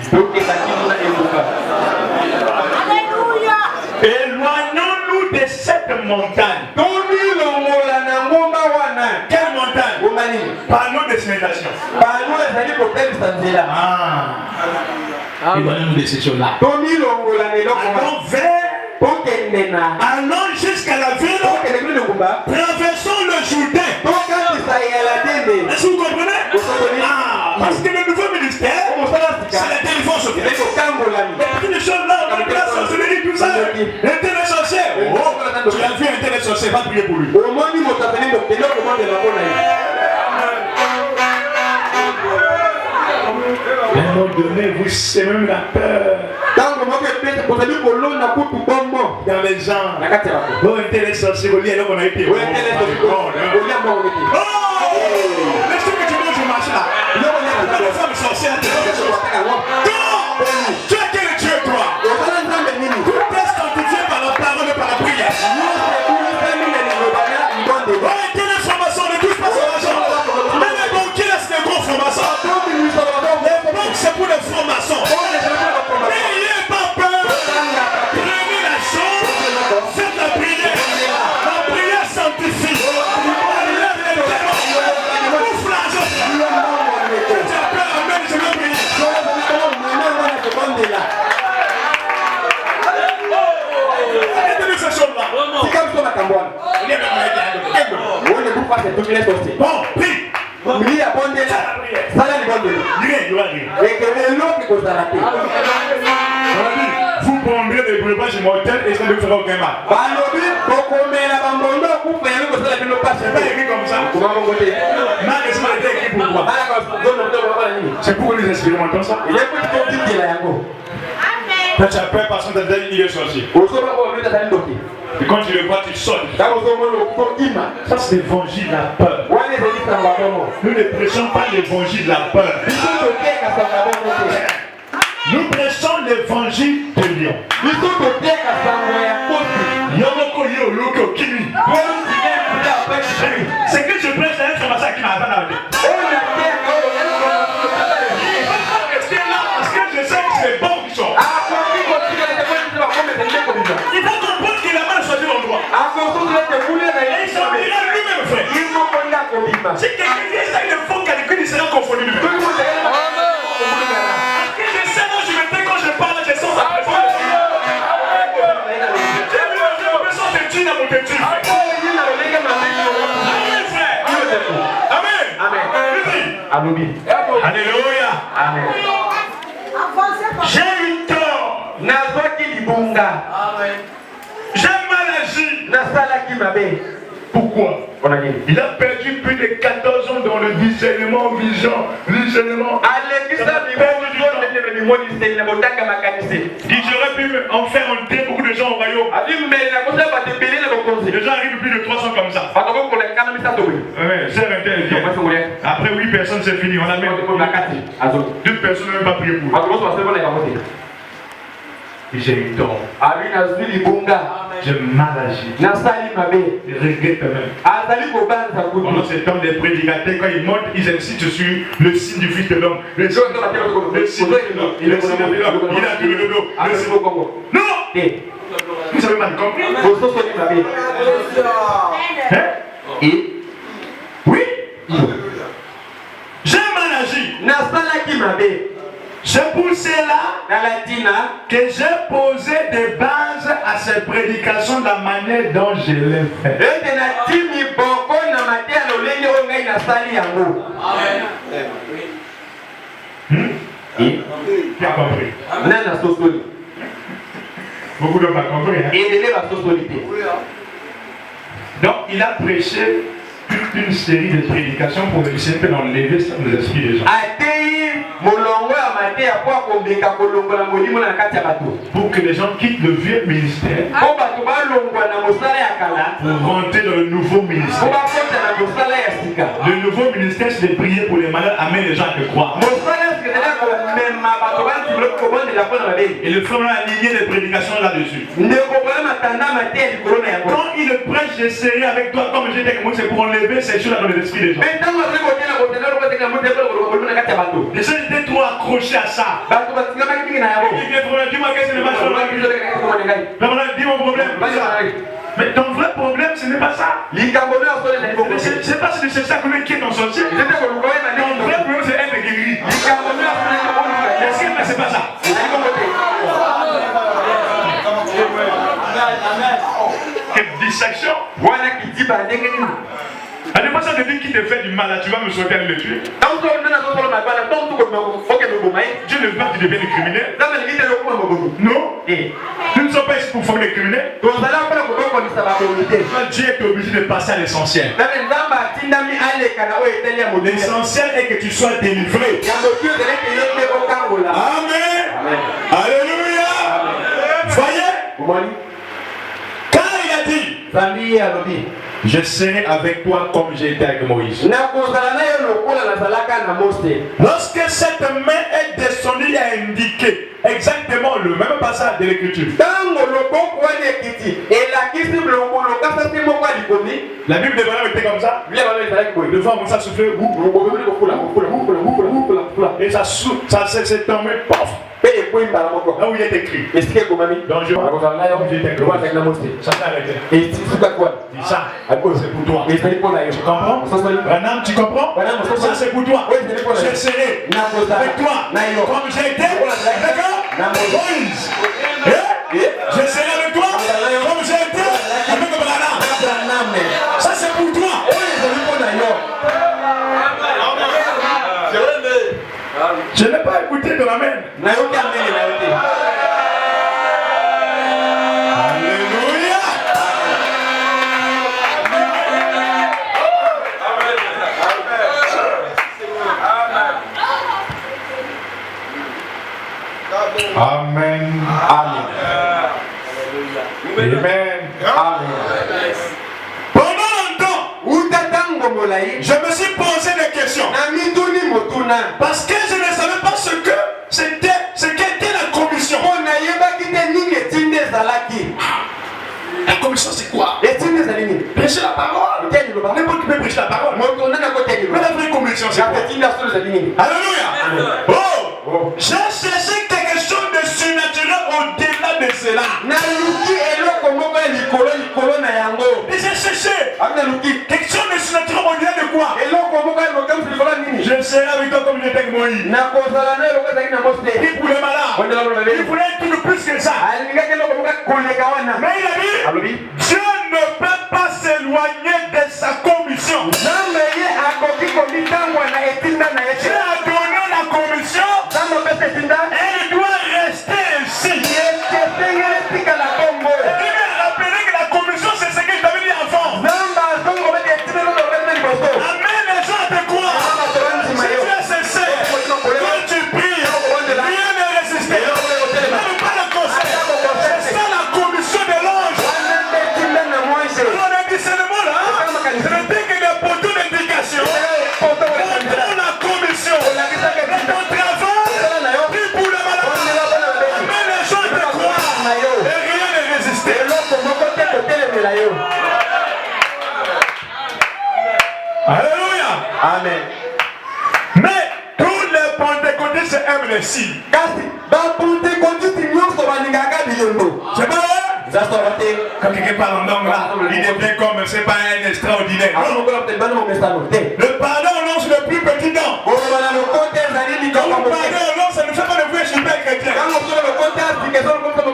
Éloignons-nous de cette montagne. Quelle montagne? Panneau de signalisation. Éloignons-nous de ces choses-là. Allons jusqu'à la ville. Traversons le Jourdain. Est-ce que vous comprenez? Parce que le nouveau ministère, c'est la délivrance. Il y a des choses là, on a la sorcellerie, tout ça. L'intérêt sorcière. Tu as vu l'intérêt sorcière, va prier pour lui. À un moment donné, vous c'est même la peur. Dans les gens, bon intérêt sorcier, on a été. Oh, laisse que tu manges au marché là. La femme sorcière. Tu es quel Dieu toi? Tu t'es sanctifié par la parole et par la prière. Quelle information ne touche pas sur l'argent? Mais les banquiers laissent les gros francs-maçons. Les banques c'est pour les francs-maçons. N'ayez pas peur. Prenez la chose. Faites la prière. La prière sanctifie. Ouvre l'argent. Tu as peur, amen, je veux prier. Arrêtez ces choses-là. Bon, prie. Vous prendrez des breuvages mortels et ça ne fera aucun mal. C'est pas écrit comme ça. C'est pour que nous expérimentons ça. Quand tu as peur parce que tu as déjà dit qu'il est sorcier. Et quand tu le vois, tu sautes. Ça c'est l'évangile de la peur. Nous ne prêchons pas l'évangile de la peur. Nous prêchons l'évangile de Lion. C'est que je prêche la information qui m'a pas donné. Parce que je sais que c'est bon qui sort. Il faut comprendre qu'il a mal choisi l'endroit. Et il sortira lui-même, frère. Si quelqu'un dit ça, il est faux calcul, il sera confondu lui-même. Parce que je sais, moi je me tais quand je parle, je sens ça. J'ai l'impression de Dieu dans mon petit. Amen, frère. Amen. Amen. Alléluia. Amen. J'ai eu tort. J'ai mal agi. Pourquoi? Il a perdu plus de 14 ans dans le discernement, vision. Il j'aurais pu en faire entrer beaucoup de gens au royaume. Les gens arrivent plus de 300 comme ça. C'est interdit. Après 8 personnes, c'est fini. On a même 2 personnes ne même pas prier pour eux. j'ai eu tort. J'ai mal agi. Je regrette même. Pendant ce temps, les prédicateurs, quand ils montent, ils insistent sur le signe du Fils de l'homme. Le signe de l'homme. Le signe de l'homme. Il a tué le dos. Non! Vous avez mal compris? Hein? Oui? J'ai mal agi. C'est pour cela que j'ai posé des bases à ces prédications de la manière dont je l'ai fait. Tu as compris? Beaucoup d'hommes ont compris. Hein? Donc il a prêché toute une série de prédications pour essayer d'enlever les esprits des gens. Pour que les gens quittent le vieux ministère pour rentrer dans le nouveau ministère. Le nouveau ministère, c'est de prier pour les malades, amener les gens à te croire. Et le frère a aligné les prédications là-dessus. Quand il prêche, j'essaierai avec toi, comme j'étais avec moi, c'est pour enlever ces choses dans les esprits des gens. Les gens étaient trop accrochés à ça. Dis-moi qu'est-ce que dis mon problème. Mais ton vrai problème, ce n'est pas ça. C'est pas si c'est ça qui est ton sorcier. Ton vrai problème, c'est être guéri. Est-ce que c'est pas ça? Quelle dissection. Voilà qui dit à pas ça de dire qui te fait du mal, tu vas me souhaiter de le tuer. Dieu ne veut pas que tu deviennes criminel. Non. Tu ne sont pas ici pour former des criminels. Dieu est obligé de passer à l'essentiel. L'essentiel est que tu sois délivré. Amen. Alléluia. Voyez. Quand il a dit, je serai avec toi comme j'ai été avec Moïse. Lorsque cette main est descendue, il a indiqué exactement le même passage de l'écriture. La Bible de Balaam était comme ça. Le vent comme ça soufflait. Et ça s'est tombé. Là où il est écrit. Dangereux. Ça s'est arrêté. Dis ça. C'est pour toi. Tu comprends? Branham, tu comprends? Ça c'est pour toi. Je serai avec toi. Comme j'ai été. D'accord? Moïse. Je serai avec toi. Comme j'ai été avec Branham. Ça c'est pour toi. Je n'ai pas écouté de la main. Alléluia. Amen. Amen. Amen. Amen. Pendant longtemps, je me suis posé des questions. Parce que je ne savais pas ce qu'était la commission. La commission c'est quoi? Prêcher la parole. N'importe qui peut prêcher la parole. Mais la vraie commission c'est quoi? Alléluia. Oh, j'ai cherché quelque chose de surnaturel au-delà de cela. Et j'ai cherché quelque chose de surnaturel au-delà de quoi? Je serai avec toi comme j'étais avec Moïse. Il voulait malade. Il voulait un truc plus que ça. Mais il a dit, Dieu ne peut pas s'éloigner de sa commission. Dieu a donné la commission. Elle doit rester ainsi. Il m'a rappelé que la commission c'est ce que je t'avais dit avant. Amène les gens à te croire. Si tu es sincère, quand tu pries, rien ne résiste. Même pas le conseil. C'est ça la commission de l'ange. rien ne résistait. Alléluia. Amen. Mais tous les pentecôtistes aiment les signes. C'est pas vrai? Quand quelqu'un parle en langue là, il devient comme c'est pas un extraordinaire. Le pardon non, c'est le plus petit don. Quand vous parlez en langue, ça ne fait pas le vrai super chrétien.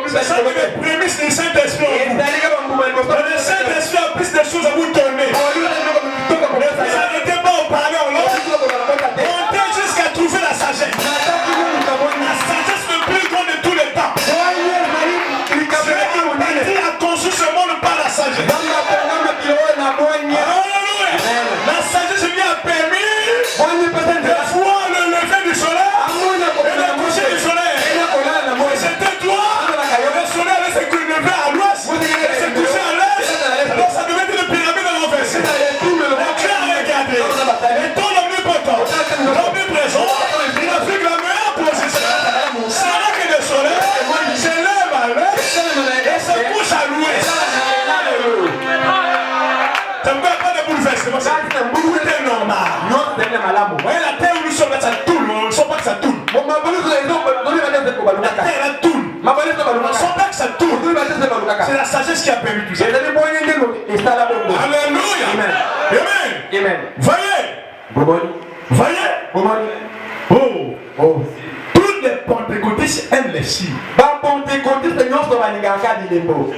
C'est ça que les prémices du Saint-Esprit. Le Saint-Esprit a plus de choses à vous donner. Ne s'arrêtez pas au parler en langue. Montez jusqu'à trouver la sagesse. La sagesse le plus grande de tous les temps. Dieu a conçu ce monde par la sagesse. Alléluia. La sagesse lui a permis de voir le lever du soleil et le coucher du soleil. C'était toi. Le soleil allait se lever à l'ouest et se coucher à l'est. Alors ça devait être une pyramide renversée. Et Dieu a regardé. Et ton omnipotent, l'omniprésent, il a fait que la meilleure position, c'est là que le soleil s'élève à l'est et se couche à l'ouest. Ça ne veut pas de bouleversement, c'est normal. Voyez la terre où nous sommes là, ça tourne, on ne sent pas que ça tourne. La terre elle tourne. On ne sent pas que ça tourne. C'est la sagesse qui a permis tout ça. Alléluia. Amen. Voyez. Oh. Tous les pentecôtistes aiment les signes.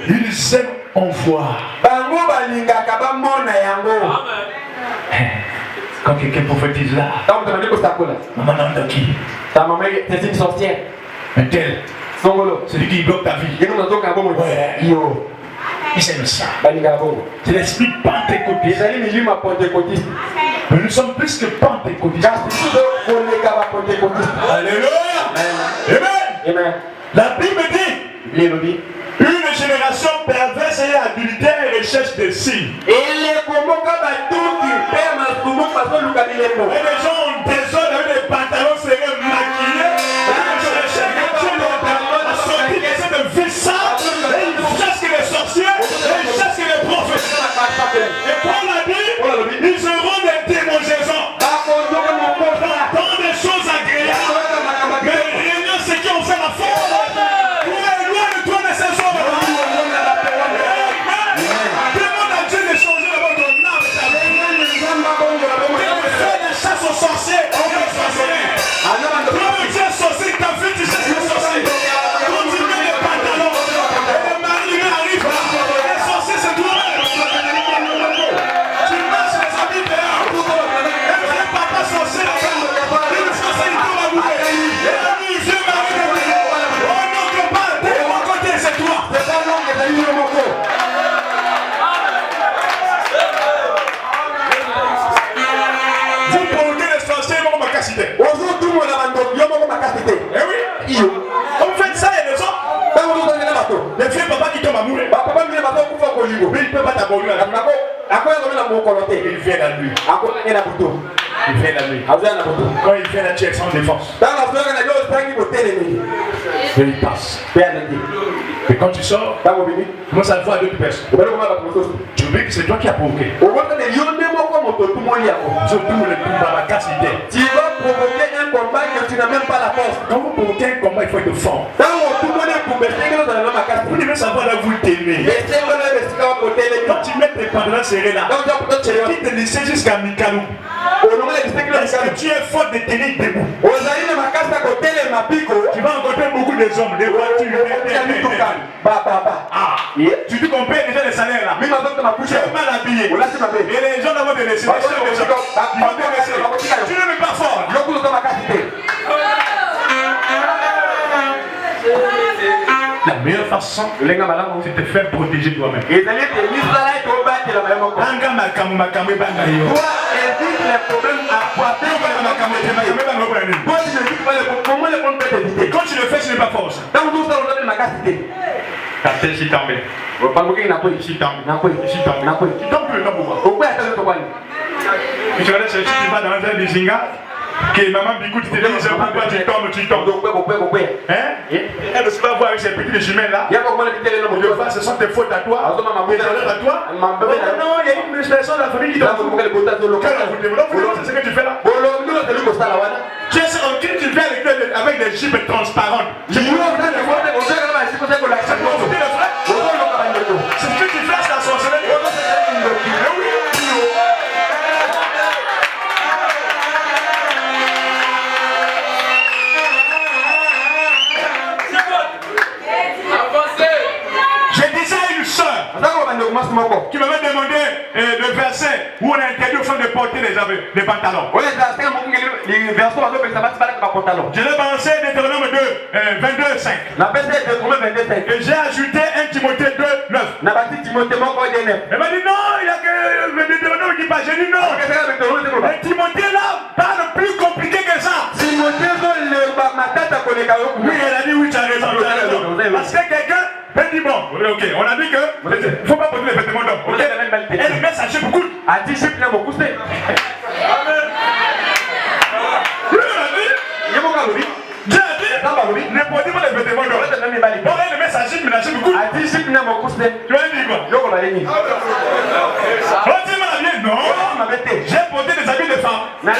Ils aiment en voir. Quand quelqu'un prophétise là, maman n'entend qui? Ta maman est une sorcière. Un tel. C'est lui qui bloque ta vie. Ouais. Il sait le ça. C'est l'esprit pentecôtiste. Mais nous sommes plus que pentecôtistes. Alléluia. Amen. La Bible dit une génération perverse et adultère et recherche des signes. Et les gens ont désordre avec des pantalons serrés maquillés. Et Paul a dit, ils seront des démangeaisons. Dans des choses agréables. Mais réunions ceux qui ont fait la force. Pour éloigner le trône de ses hommes. Demande à Dieu de changer d'abord ton âme. Fais la chasse aux sorciers. Toi, tu es sorcier, ta vie, tu cherches les sorciers. Quand tu mets les pantalons, et le mari lui arrive là. Les sorciers, c'est toi. Papa sorcier, une sorcière qui va vous faire. Et là, nous, Dieu va arriver. Oh non, que pas, t'es mon côté, c'est toi. Vous provoquez les sorciers, ils vont m'accasiter. Eh oui. On fait ça, il y a des hommes. Les vieux papas qui tombent à mourir. Mais il ne peut pas t'abonner à la nuit. Il vient la nuit. Il vient la nuit. Quand il vient la nuit, sans défense. Et il passe. Et quand tu sors, tu commences à le voir à d'autres personnes. Tu oublies que c'est toi qui as provoqué. Tu vas provoquer un combat que tu n'as même pas la force. Quand vous provoquez un combat, il faut être fort. Vous devez savoir là où vous t'aimez. Quand tu mets tes pantalons serrés là, tu te laisses jusqu'à Mikalou. Est-ce que tu es fort de tenir debout? Tu vas rencontrer beaucoup de hommes, des voitures, tu dis qu'on paye déjà les salaires là. Tu es mal habillé. Et les gens vont te laisser. Tu ne mets pas fort. La meilleure façon, c'est de te faire protéger toi-même. Toi, évite les problèmes à quand tu le fais, tu n'es pas fort. Ta tête s'est tombée. Ici tombe. Tu vas chercher, tu vas dans un bizinga. Que maman Bikou, tu te dis, je ne pas, tu tombes. Hein? Elle ne se va voir avec ses petites jumelles là. Ce sont tes fautes à toi. Tes erreurs à toi. Non, il y a une personne de la famille qui t'en fout. C'est ce que tu fais là. Tu es en qui tu fais avec des jupes transparentes. C'est ce que tu fais, c'est la sorcellerie. Qui m'avait demandé le verset où on a interdit aux femmes de porter des pantalons. Je l'ai balancé Deutéronome 2, 22, 5. Et j'ai ajouté 1 Timothée 2, 9. Elle m'a dit non, il y a que le Deutéronome qui parle. J'ai dit non. Mais Timothée là parle plus compliqué que ça. Oui, elle a dit oui, tu as raison. Parce que quelqu'un peut dire bon, ok, on a dit que il ne faut pas porter les vêtements d'homme. Okay? Elle met sa jupe beaucoup. Ne portez pas les vêtements d'homme. Bon, elle met sa jupe, mais la jupe beaucoup. Tu vas dire quoi? Dis-moi la mienne, non. J'ai porté des habits de femme. Mais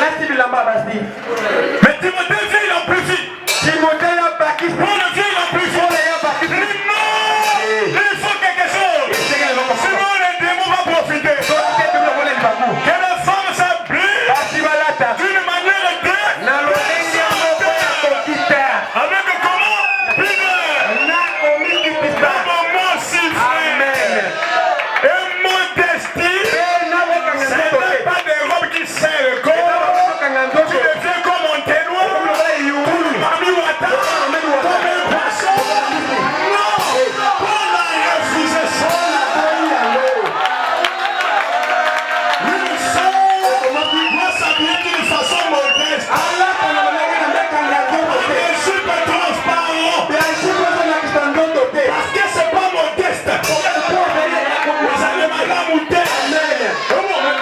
Timothée vient, il amplifie. Pour le vieux, il amplifie. Il faut quelque chose. Sinon, les démons vont profiter. Que la femme s'applique d'une manière directe. Avec comment? D'un moment sifflé. Et modestie. Ce n'est pas des robes qui serrent le corps. Tu deviens comme un ténoir. Mami Wata. Comme un poisson. Non. Paul a refusé ça. Doit s'habiller d'une façon modeste. Des super transparents. Parce que c'est pas modeste. Vous allez mal la mouter.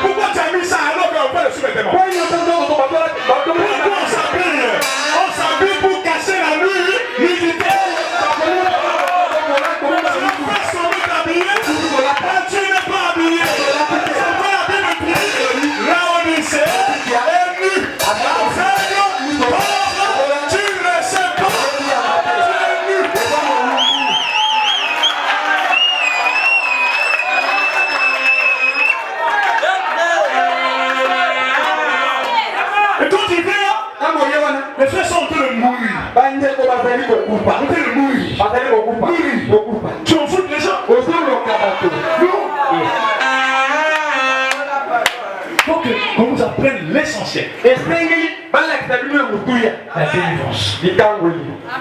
Pourquoi tu as mis ça alors qu'on fait le sous-vêtement? Pourquoi on s'habille? On s'habille pour cacher la nuit, nudité. Tu vas faire semblant d'habiller. Quand tu n'es pas habillé, c'est pas la Bible dit. Là on dit c'est nu. Aveugle, pauvre, tu ne sais pas. Tu es nu. Et quand tu viens, les frères sont en train de mourir. En train de mourir. Tu en fous les gens? Non. Il faut qu'on vous apprenne l'essentiel. La délivrance.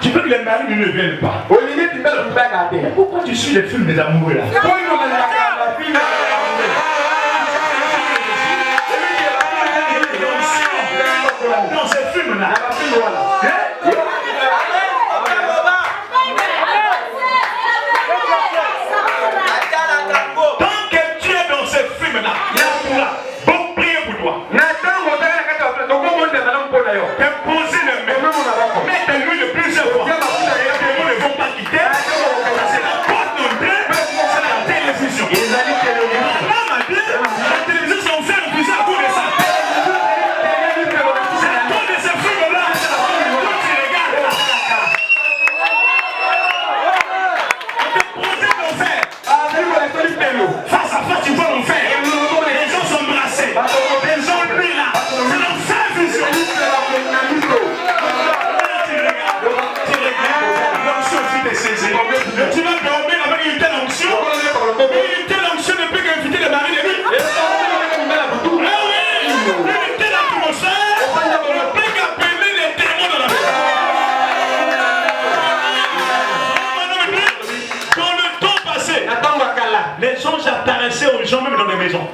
Tu veux que les maris ne viennent pas. Mais pourquoi tu suis les films des amoureux là? Dans ces films là. Tant que tu es dans ces films là, bon prier pour toi. T'imposer le même. Mets tes nuits de plusieurs fois. Les démons ne vont pas quitter. C'est la porte d'entrée. C'est la télévision. Là, ma vie, la télévision sont fait refuser à cause de ça. C'est à cause de ces films-là. Quand tu regardes là. On te posait l'enfer. Face à face, tu vois l'enfer. Les gens sont brassés. Les gens lui là. C'est l'enfer vision. Tu regardes. L'onction qui t'est saisie. Tu vas dormir avec une telle onction. Une telle onction ne peut qu'inviter les maris de lui. Ah oui. Une telle atmosphère ne peut qu'appeler les démons dans la vie. Dans le temps passé, les songes apparaissaient aux gens même dans les maisons.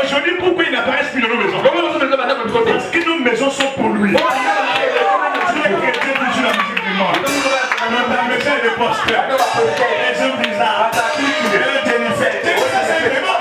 Aujourd'hui, pourquoi ils n'apparaissent plus dans nos maisons? Parce que nos maisons sont polluées. Dieu est chrétien qui joue la musique du monde. Notre maison est de posture. Les hommes bizarres. Les Jennifer. C'est vraiment.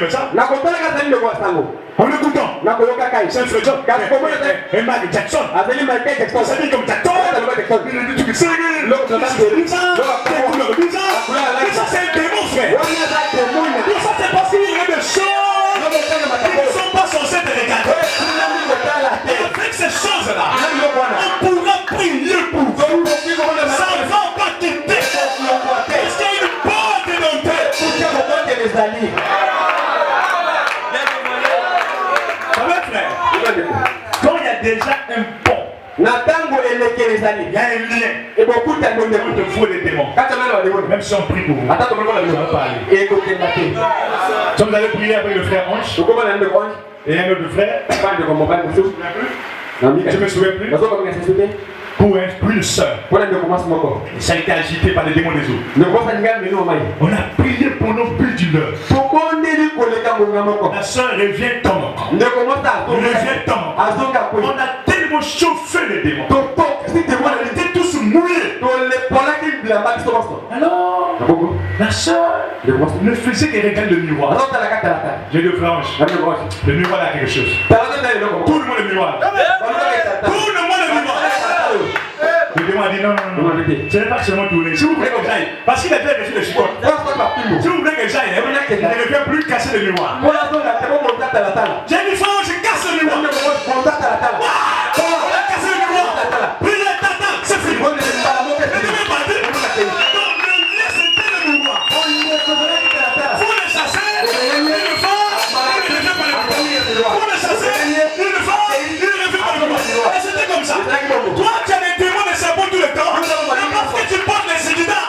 comme ça. En écoutant. C'est un Fredjon. Et Michael Jackson. Ça s'habille comme Jackson. Il a dit tout ça. Mais ça, c'est un démon, frère. Ça, c'est parce qu'il y a des choses qui ne sont pas censées te regarder. Et avec ces choses-là, on pourra prier pour vous. Ça ne va pas quitter. Est-ce qu'il y a une porte d'entrée? Ça va, frère? Quand il y a déjà un pont, il y a un lien. Et beaucoup de faux des démons. Même si on prie pour vous, ça va pas aller. Si vous allez prier avec le frère Ange et un autre frère, je ne me souviens plus. Pour une soeur, ça a été agité par les démons des eaux. On a prié pour nos péduleurs. La soeur revient dans mon corps. Revient dans mon corps. On a tellement chauffé les démons. On était tous mouillés. Alors, la soeur ne faisait que regarder le miroir. J'ai deux frères. Le miroir a quelque chose. Tout le monde le miroir. Tout le monde le miroir. Le démon a dit non. Ce n'est pas seulement tourner. Si vous voulez que j'aille, parce qu'il a déjà reçu le chicote. Si vous voulez que j'aille, il ne vient plus casser le miroir. J'ai dit frère, je casse le miroir. On a cassé le miroir. Priez, tata, c'est fini. Ne devez pas dire. Donc ne laissez pas le miroir. Vous le chassez, il le fait, il ne revient pas le miroir. Vous le chassez, il le fait, il ne revient pas le miroir. Et c'était comme ça. Toi, tu as des démons de sabot tout le temps. Et parce que tu portes les sédidats.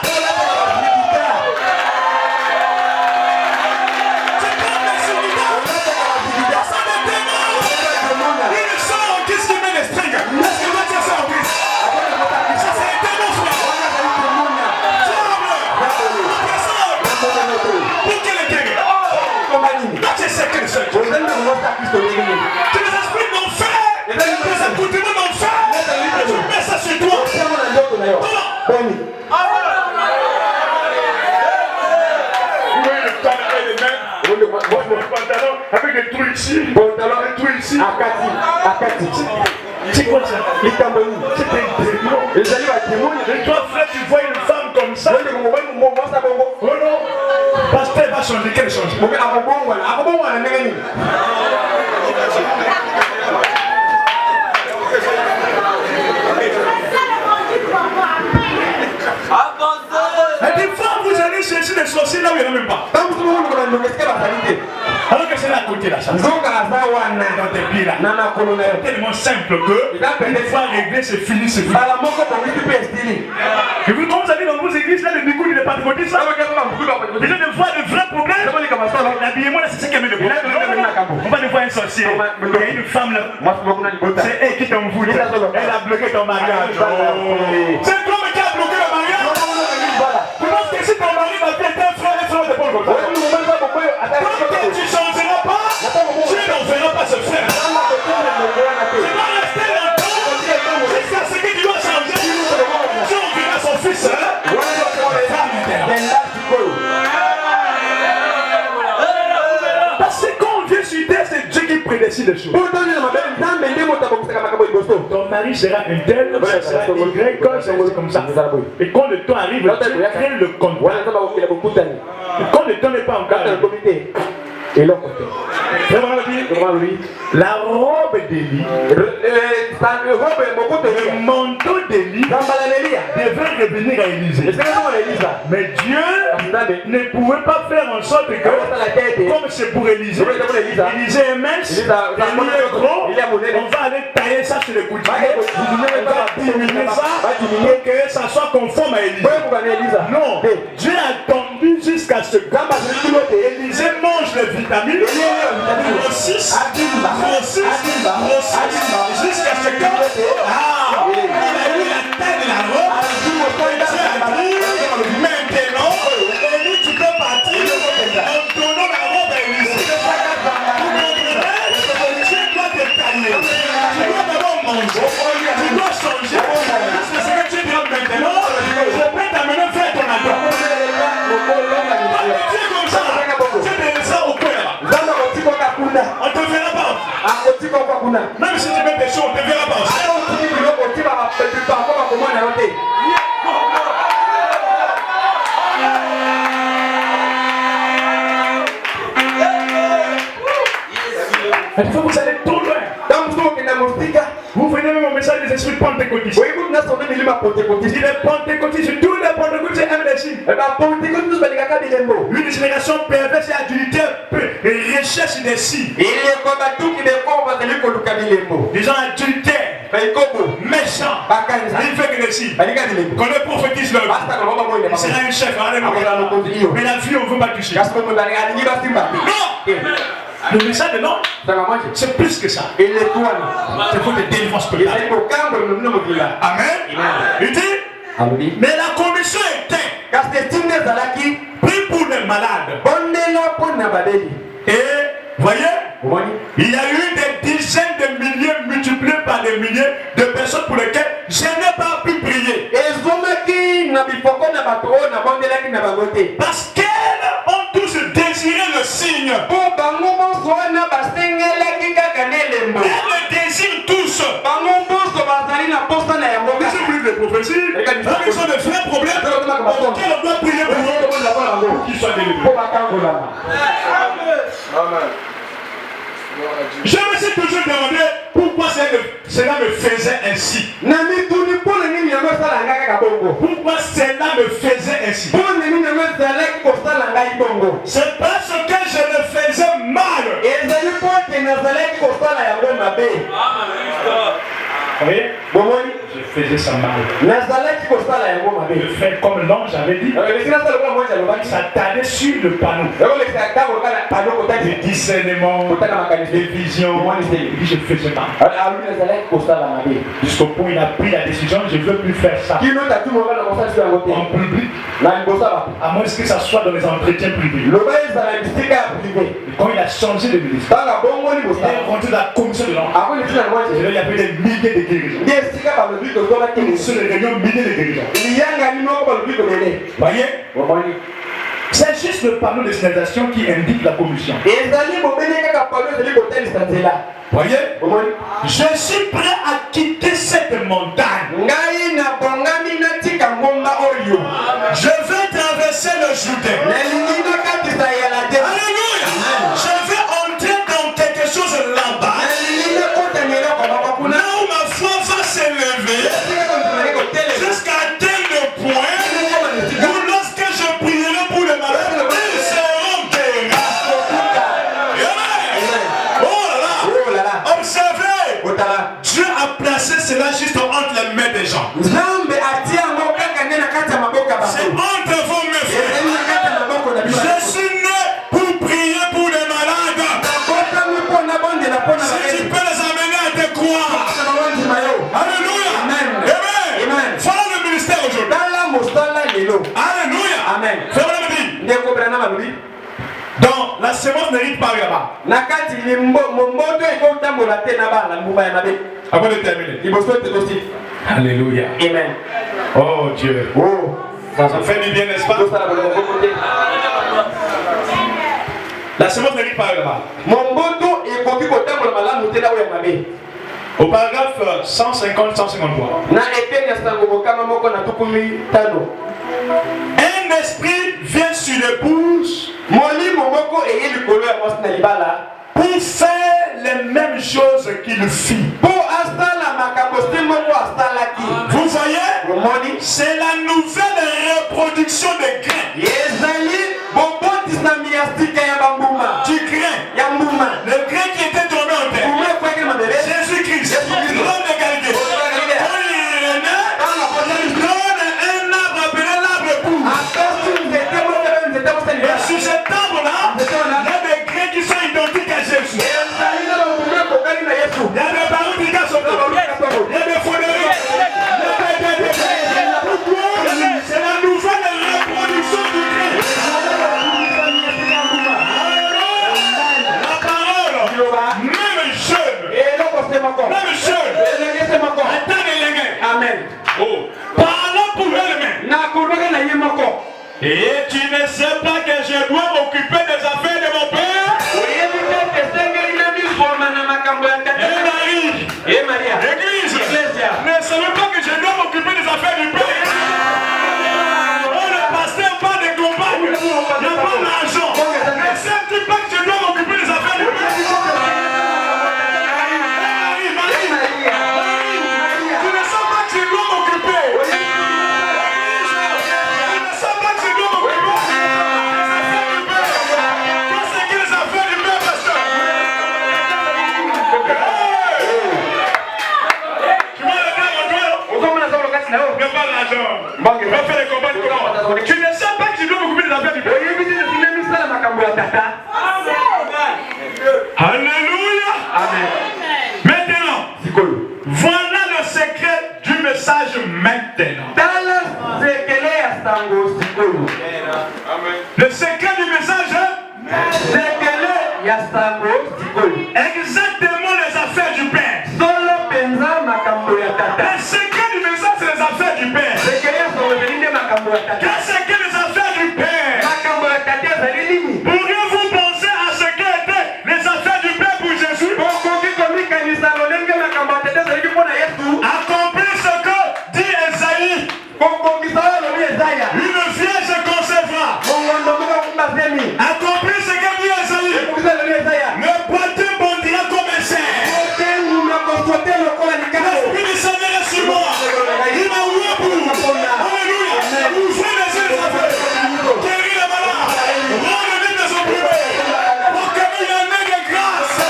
Tu les esprits d'enfer, les accoutrements d'enfer, et tu mets ça sur toi. Le pantalon avec des trous ici. Des trous ici. C'est quoi ça? C'est un démon. Et toi, frère, tu vois une femme comme ça. Oh non. Pasteur va changer. Quel changement? Et des fois, vous allez chercher des sorciers là où il n'y en a même pas. Alors que c'est là à côté là, ça. Dans tes pieds là. C'est tellement simple que une fois réglé, c'est fini, c'est fini. Et vous, quand vous allez dans vos églises, là, le bigoud, il n'est pas de côté, ça. Déjà, des fois, de vrais problèmes. L'habillement là, c'est ce qui a mis le problème. On va voir un sorcier. Il y a une femme là. C'est elle qui t'envoie. Elle a bloqué ton mariage. C'est toi qui a bloqué le mariage. Tu penses que si ton mari va faire un frère de Paul comme ça, tant que tu ne changeras pas, tu n'enverras pas ce frère. Tu dois rester longtemps jusqu'à ce que tu dois changer. Tu enverras son fils. Parce que quand on vient sur terre, c'est Dieu qui prédécide les choses. Ton mari sera un tel, ça sera Y, c'est comme ça. Et quand le temps arrive, Dieu crée le contrat. Et quand le temps n'est pas encore arrivé, et l'autre côté. La robe d'Élie, le manteau d'Élie devait revenir à Élisée. Mais Dieu ne pouvait pas faire en sorte que, comme c'est pour Élisée, Élisée est mince, Élie est gros, on va aller tailler ça sur le coude. On va diminuer ça pour que ça soit conforme à Élisée. Non, Dieu a attendu jusqu'à ce que Élisée mange les vitamines, grossissent, jusqu'à ce que il a eu la tête de la robe. Maintenant, Élie, tu peux partir en donnant la robe à Élisée. Tu dois te tailler, tu dois d'abord manger, tu dois changer. C'est ce que tu dois maintenant. Je peux t'amener faire ton appel. Tu es comme ça, tu es ça au coin là. Même si tu mets tes choses, on ne te verra pas. Il faut que vous allez trop loin. Vous venez même au message des esprits pentecôtistes. Il est pentecôtiste, tous les pentecôtistes aiment les signes. Une génération perverse et adultère recherche des signes. Des gens adultères, méchants, il fait que des signes. Quand le prophétise leur vie, il sera un chef. Mais la vie, on ne veut pas toucher. Non! Le message de l'homme, c'est plus que ça. C'est pour des délivrances totales. Amen. Il dit, mais la commission était pris pour les malades. Et voyez, il y a eu des dizaines de milliers multipliés par des milliers de personnes pour lesquelles je n'ai pas pu prier. Parce qu'elles ont tous désiré le signe. Elles désirent tous. Ils ont pris des prophéties. Ils ont de vrais problèmes auxquels on doit prier pour qu'ils soient délivrés. Je me suis toujours demandé pourquoi cela me faisait ainsi. Pourquoi cela me faisait ainsi? C'est parce que je le faisais mal. Oui, je faisais ça mal. Le fait comme l'ange avait dit, ça t'allait sur le panneau. Les discernements, les visions, je faisais mal. Jusqu'au point où il a pris la décision, je ne veux plus faire ça. En public, à moins que ça soit dans les entretiens privés. Quand il a changé de ministre, il est rentré dans la commission de l'ange. Il y avait des milliers de guérisons. Sur les réunions, milliers de guérisons. Voyez? C'est juste le panneau de signalisation qui indique la commission. Voyez? Je suis prêt à quitter cette montagne. Je vais traverser le Jourdain. Alléluia. Je vais entrer dans quelque chose là-bas. Là où ma foi va s'élever jusqu'à atteindre le point où lorsque je prierai pour les malades, ils seront guéris. Oh là là. Observez. Dieu a placé cela juste entre les mains des gens. C'est entre vos mains, frères. Je suis né pour prier pour les malades. Si tu peux les amener à te croire. Alléluia. Amen. Voilà le ministère aujourd'hui. Alléluia. Amen. Donc la semence n'hérite pas là-bas. Avant de terminer. Alléluia. Amen. Oh Dieu. Ça fait du bien, n'est-ce pas? La semence n'hérite pas là-bas. Au paragraphe 150-153. Un esprit vient sur l'épouse pour faire les mêmes choses qu'il fit. Vous voyez? C'est la nouvelle reproduction des grains. Du grain. Le grain qui était tombé en terre. Jésus-Christ. L'homme de Galilée. Quand il renaît, donne un arbre appelé l'arbre épouse. Et sur cet arbre-là, il y a des grains qui sont identiques à Jésus. Il y a des barreaux qui sont il y a des fauderies. C'est la nouvelle reproduction du grain. La parole, même jeune, attends les légumes. Amen. Parlons pour elle-même. Et tu ne sais pas que je dois m'occuper des affaires de mon père? Et Marie Église, ne savez pas que je dois m'occuper des affaires du Père. Oh, le pasteur parle des combats, il n'y a pas d'argent. Ne sais-tu pas que je dois m'occuper des affaires du Père? Tu ne sais pas que je dois m'occuper. Tu ne sais pas que je dois m'occuper des affaires du Père. Qu'est-ce que les affaires du Père, pasteur? On va faire les combats de comment? Tu ne sais pas que tu dois m'occuper des affaires du Père. Alléluia. Amen. Maintenant, voilà le secret du message maintenant. Le secret du message, exactement les affaires du Père. Le secret du message, c'est les affaires du Père. Qu'est-ce que les affaires du Père? Pourriez-vous penser à ce qu'étaient les affaires du Père pour Jésus? Accomplir ce que dit Esaïe. Une vierge concevra. Accomplir ce que dit Esaïe. Le poitou bondira comme un cerf. L'Esprit du Seigneur est sur moi. Il m'a ouvert pour vous. Alléluia. Ouvrez les yeux des affaires. Guéris les malades. Rends le lit des opprimés. Proclamez une année de grâce.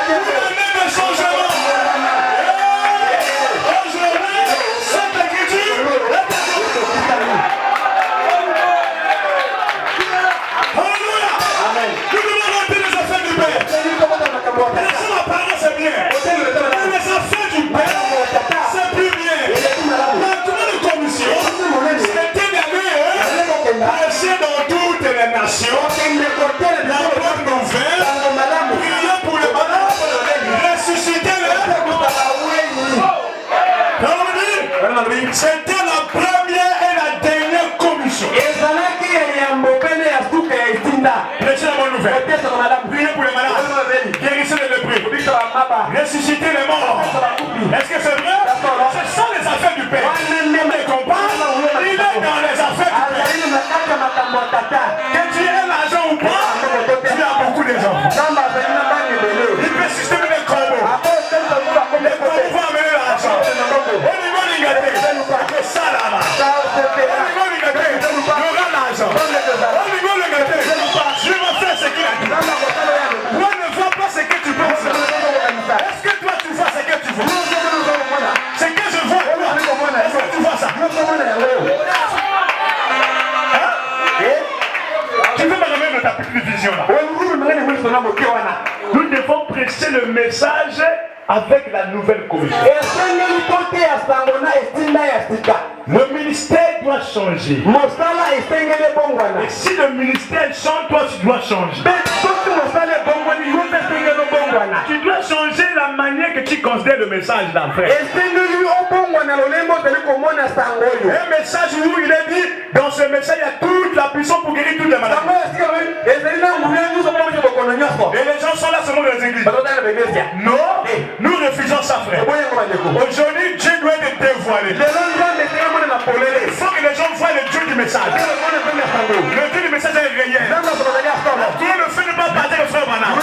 Une année de changement. Aujourd'hui, cette écriture est Alléluia. Nous devons remplir les affaires du Père. Laissez ma parole, c'est bien. Les affaires du Père, c'est plus bien. Maintenant, les commissions, c'était dernier, prêcher dans toutes les nations, la bonne nouvelle, prier pour les malades, ressusciter les c'était la première et la dernière commission. Prêchez la bonne nouvelle. Priez pour les malades. Guérissez les lépreux. Ressuscitez les morts. Est-ce que c'est vrai? Ce sont les affaires du Père. Les compagnes, il est dans les affaires du Père. Que tu aies l'argent ou pas, tu as beaucoup d'argent. Il peut suster les corbeaux. Les corbeaux vont amener l'argent. Au niveau du gâté, c'est ça là-bas. Au niveau du gâté, il y aura l'argent. Au niveau du gâté, je vais faire ce qu'il a dit. Moi, ne vois pas ce que tu penses. Est-ce que toi, tu vois ce que tu vois? Ce que je vois, est-ce que tu vois ça? Tu veux me remettre ta petite vision là? Nous devons prêcher le message avec la nouvelle commission. Le ministère doit changer. Et si le ministère change, toi tu dois changer. Tu dois changer la manière que tu considères le message d'après. Un message où il est dit, dans ce message, il y a toute la puissance pour guérir toutes les maladies. Et les gens sont là seulement dans les églises. Non, nous refusons ça, frère. Aujourd'hui, Dieu doit être dévoilé. Il faut que les gens voient le Dieu du message. Le Dieu du message est réel. Dieu le fait ne pas parler le frère Branham.